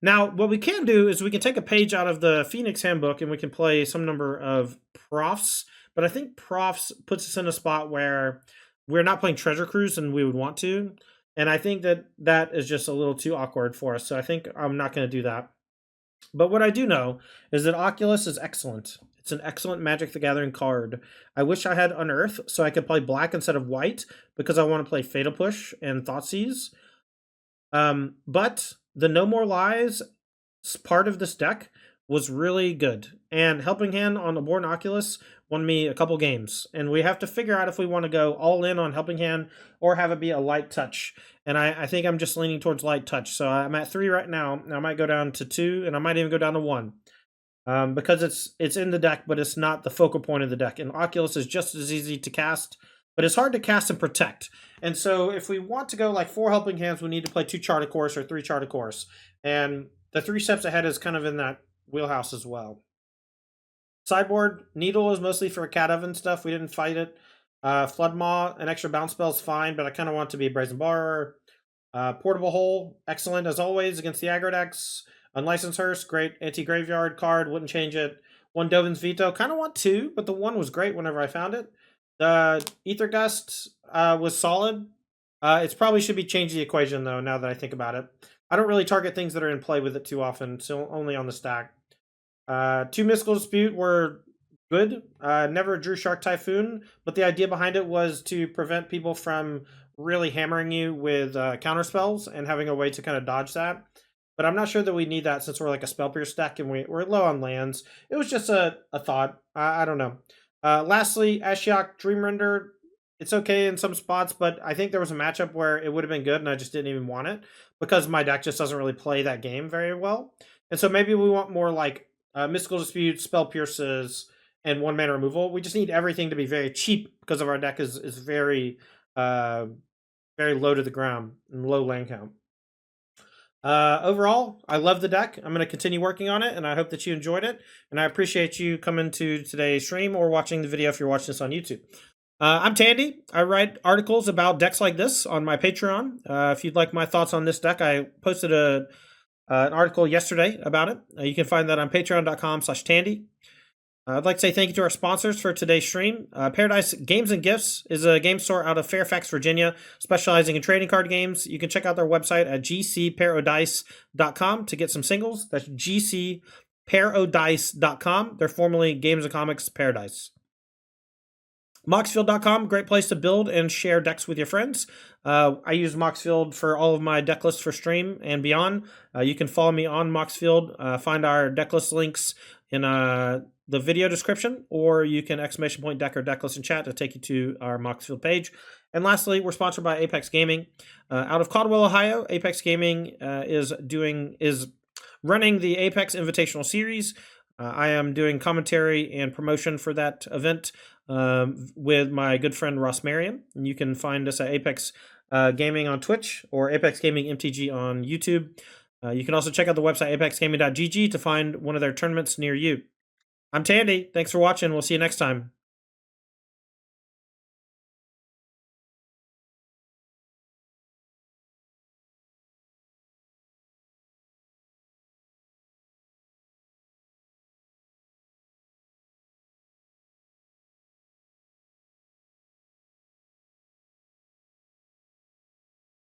Now, what we can do is we can take a page out of the Phoenix Handbook and we can play some number of Profs. But I think Profs puts us in a spot where we're not playing Treasure Cruise and we would want to. And I think that that is just a little too awkward for us. So I think I'm not going to do that. But what I do know is that Oculus is excellent. It's an excellent Magic the Gathering card. I wish I had Unearth so I could play black instead of white, because I want to play Fatal Push and Thoughtseize. But the No More Lies part of this deck was really good. And Helping Hand on Abhorrent Oculus won me a couple games. And we have to figure out if we want to go all in on Helping Hand or have it be a light touch. And I think I'm just leaning towards light touch. So I'm at 3 right now. I might go down to 2, and I might even go down to 1. Because it's in the deck, but it's not the focal point of the deck. And Oculus is just as easy to cast, but it's hard to cast and protect. And so if we want to go like 4 Helping Hands, we need to play 2 Chart a Course or 3 Chart a Course. And the 3 steps ahead is kind of in that wheelhouse as well. Sideboard, Needle is mostly for Cat Oven stuff. We didn't fight it. Floodmaw, an extra bounce spell is fine, but I kind of want it to be a Brazen Borrower. Portable Hole, excellent as always against the aggro decks. Unlicensed Hearse, great anti-graveyard card, wouldn't change it. 1 Dovin's Veto, kind of want 2, but the 1 was great whenever I found it. The Ether Gust was solid. It probably should be changed the equation, though, now that I think about it. I don't really target things that are in play with it too often, so only on the stack. 2 Mystical Dispute were good. Never drew Shark Typhoon, but the idea behind it was to prevent people from really hammering you with counter spells and having a way to kind of dodge that. But I'm not sure that we need that since we're like a Spell Pierce deck and we're low on lands. It was just a thought. I don't know. Lastly, Ashiok Dream Render. It's okay in some spots, but I think there was a matchup where it would have been good and I just didn't even want it because my deck just doesn't really play that game very well. And so maybe we want more like Mystical Dispute, Spell Pierces, and 1 mana removal. We just need everything to be very cheap because of our deck is very very low to the ground and low land count. Overall, I love the deck. I'm going to continue working on it, and I hope that you enjoyed it. And I appreciate you coming to today's stream or watching the video if you're watching this on YouTube. I'm Tandy. I write articles about decks like this on my Patreon. If you'd like my thoughts on this deck, I posted an article yesterday about it. You can find that on patreon.com/Tandy. I'd like to say thank you to our sponsors for today's stream. Paradise Games and Gifts is a game store out of Fairfax, Virginia, specializing in trading card games. You can check out their website at gcparadise.com to get some singles. That's gcparadise.com. They're formerly Games and Comics Paradise. Moxfield.com, great place to build and share decks with your friends. I use Moxfield for all of my deck lists for stream and beyond. You can follow me on Moxfield. Find our deck list links in the video description, or you can !deck or deck list in chat to take you to our Moxfield page. And lastly, we're sponsored by Apex Gaming. Out of Caldwell, Ohio, Apex Gaming is running the Apex Invitational Series. I am doing commentary and promotion for that event with my good friend Ross Merriam. And you can find us at Apex Gaming on Twitch or Apex Gaming MTG on YouTube. You can also check out the website apexgaming.gg to find one of their tournaments near you. I'm Tandy. Thanks for watching. We'll see you next time.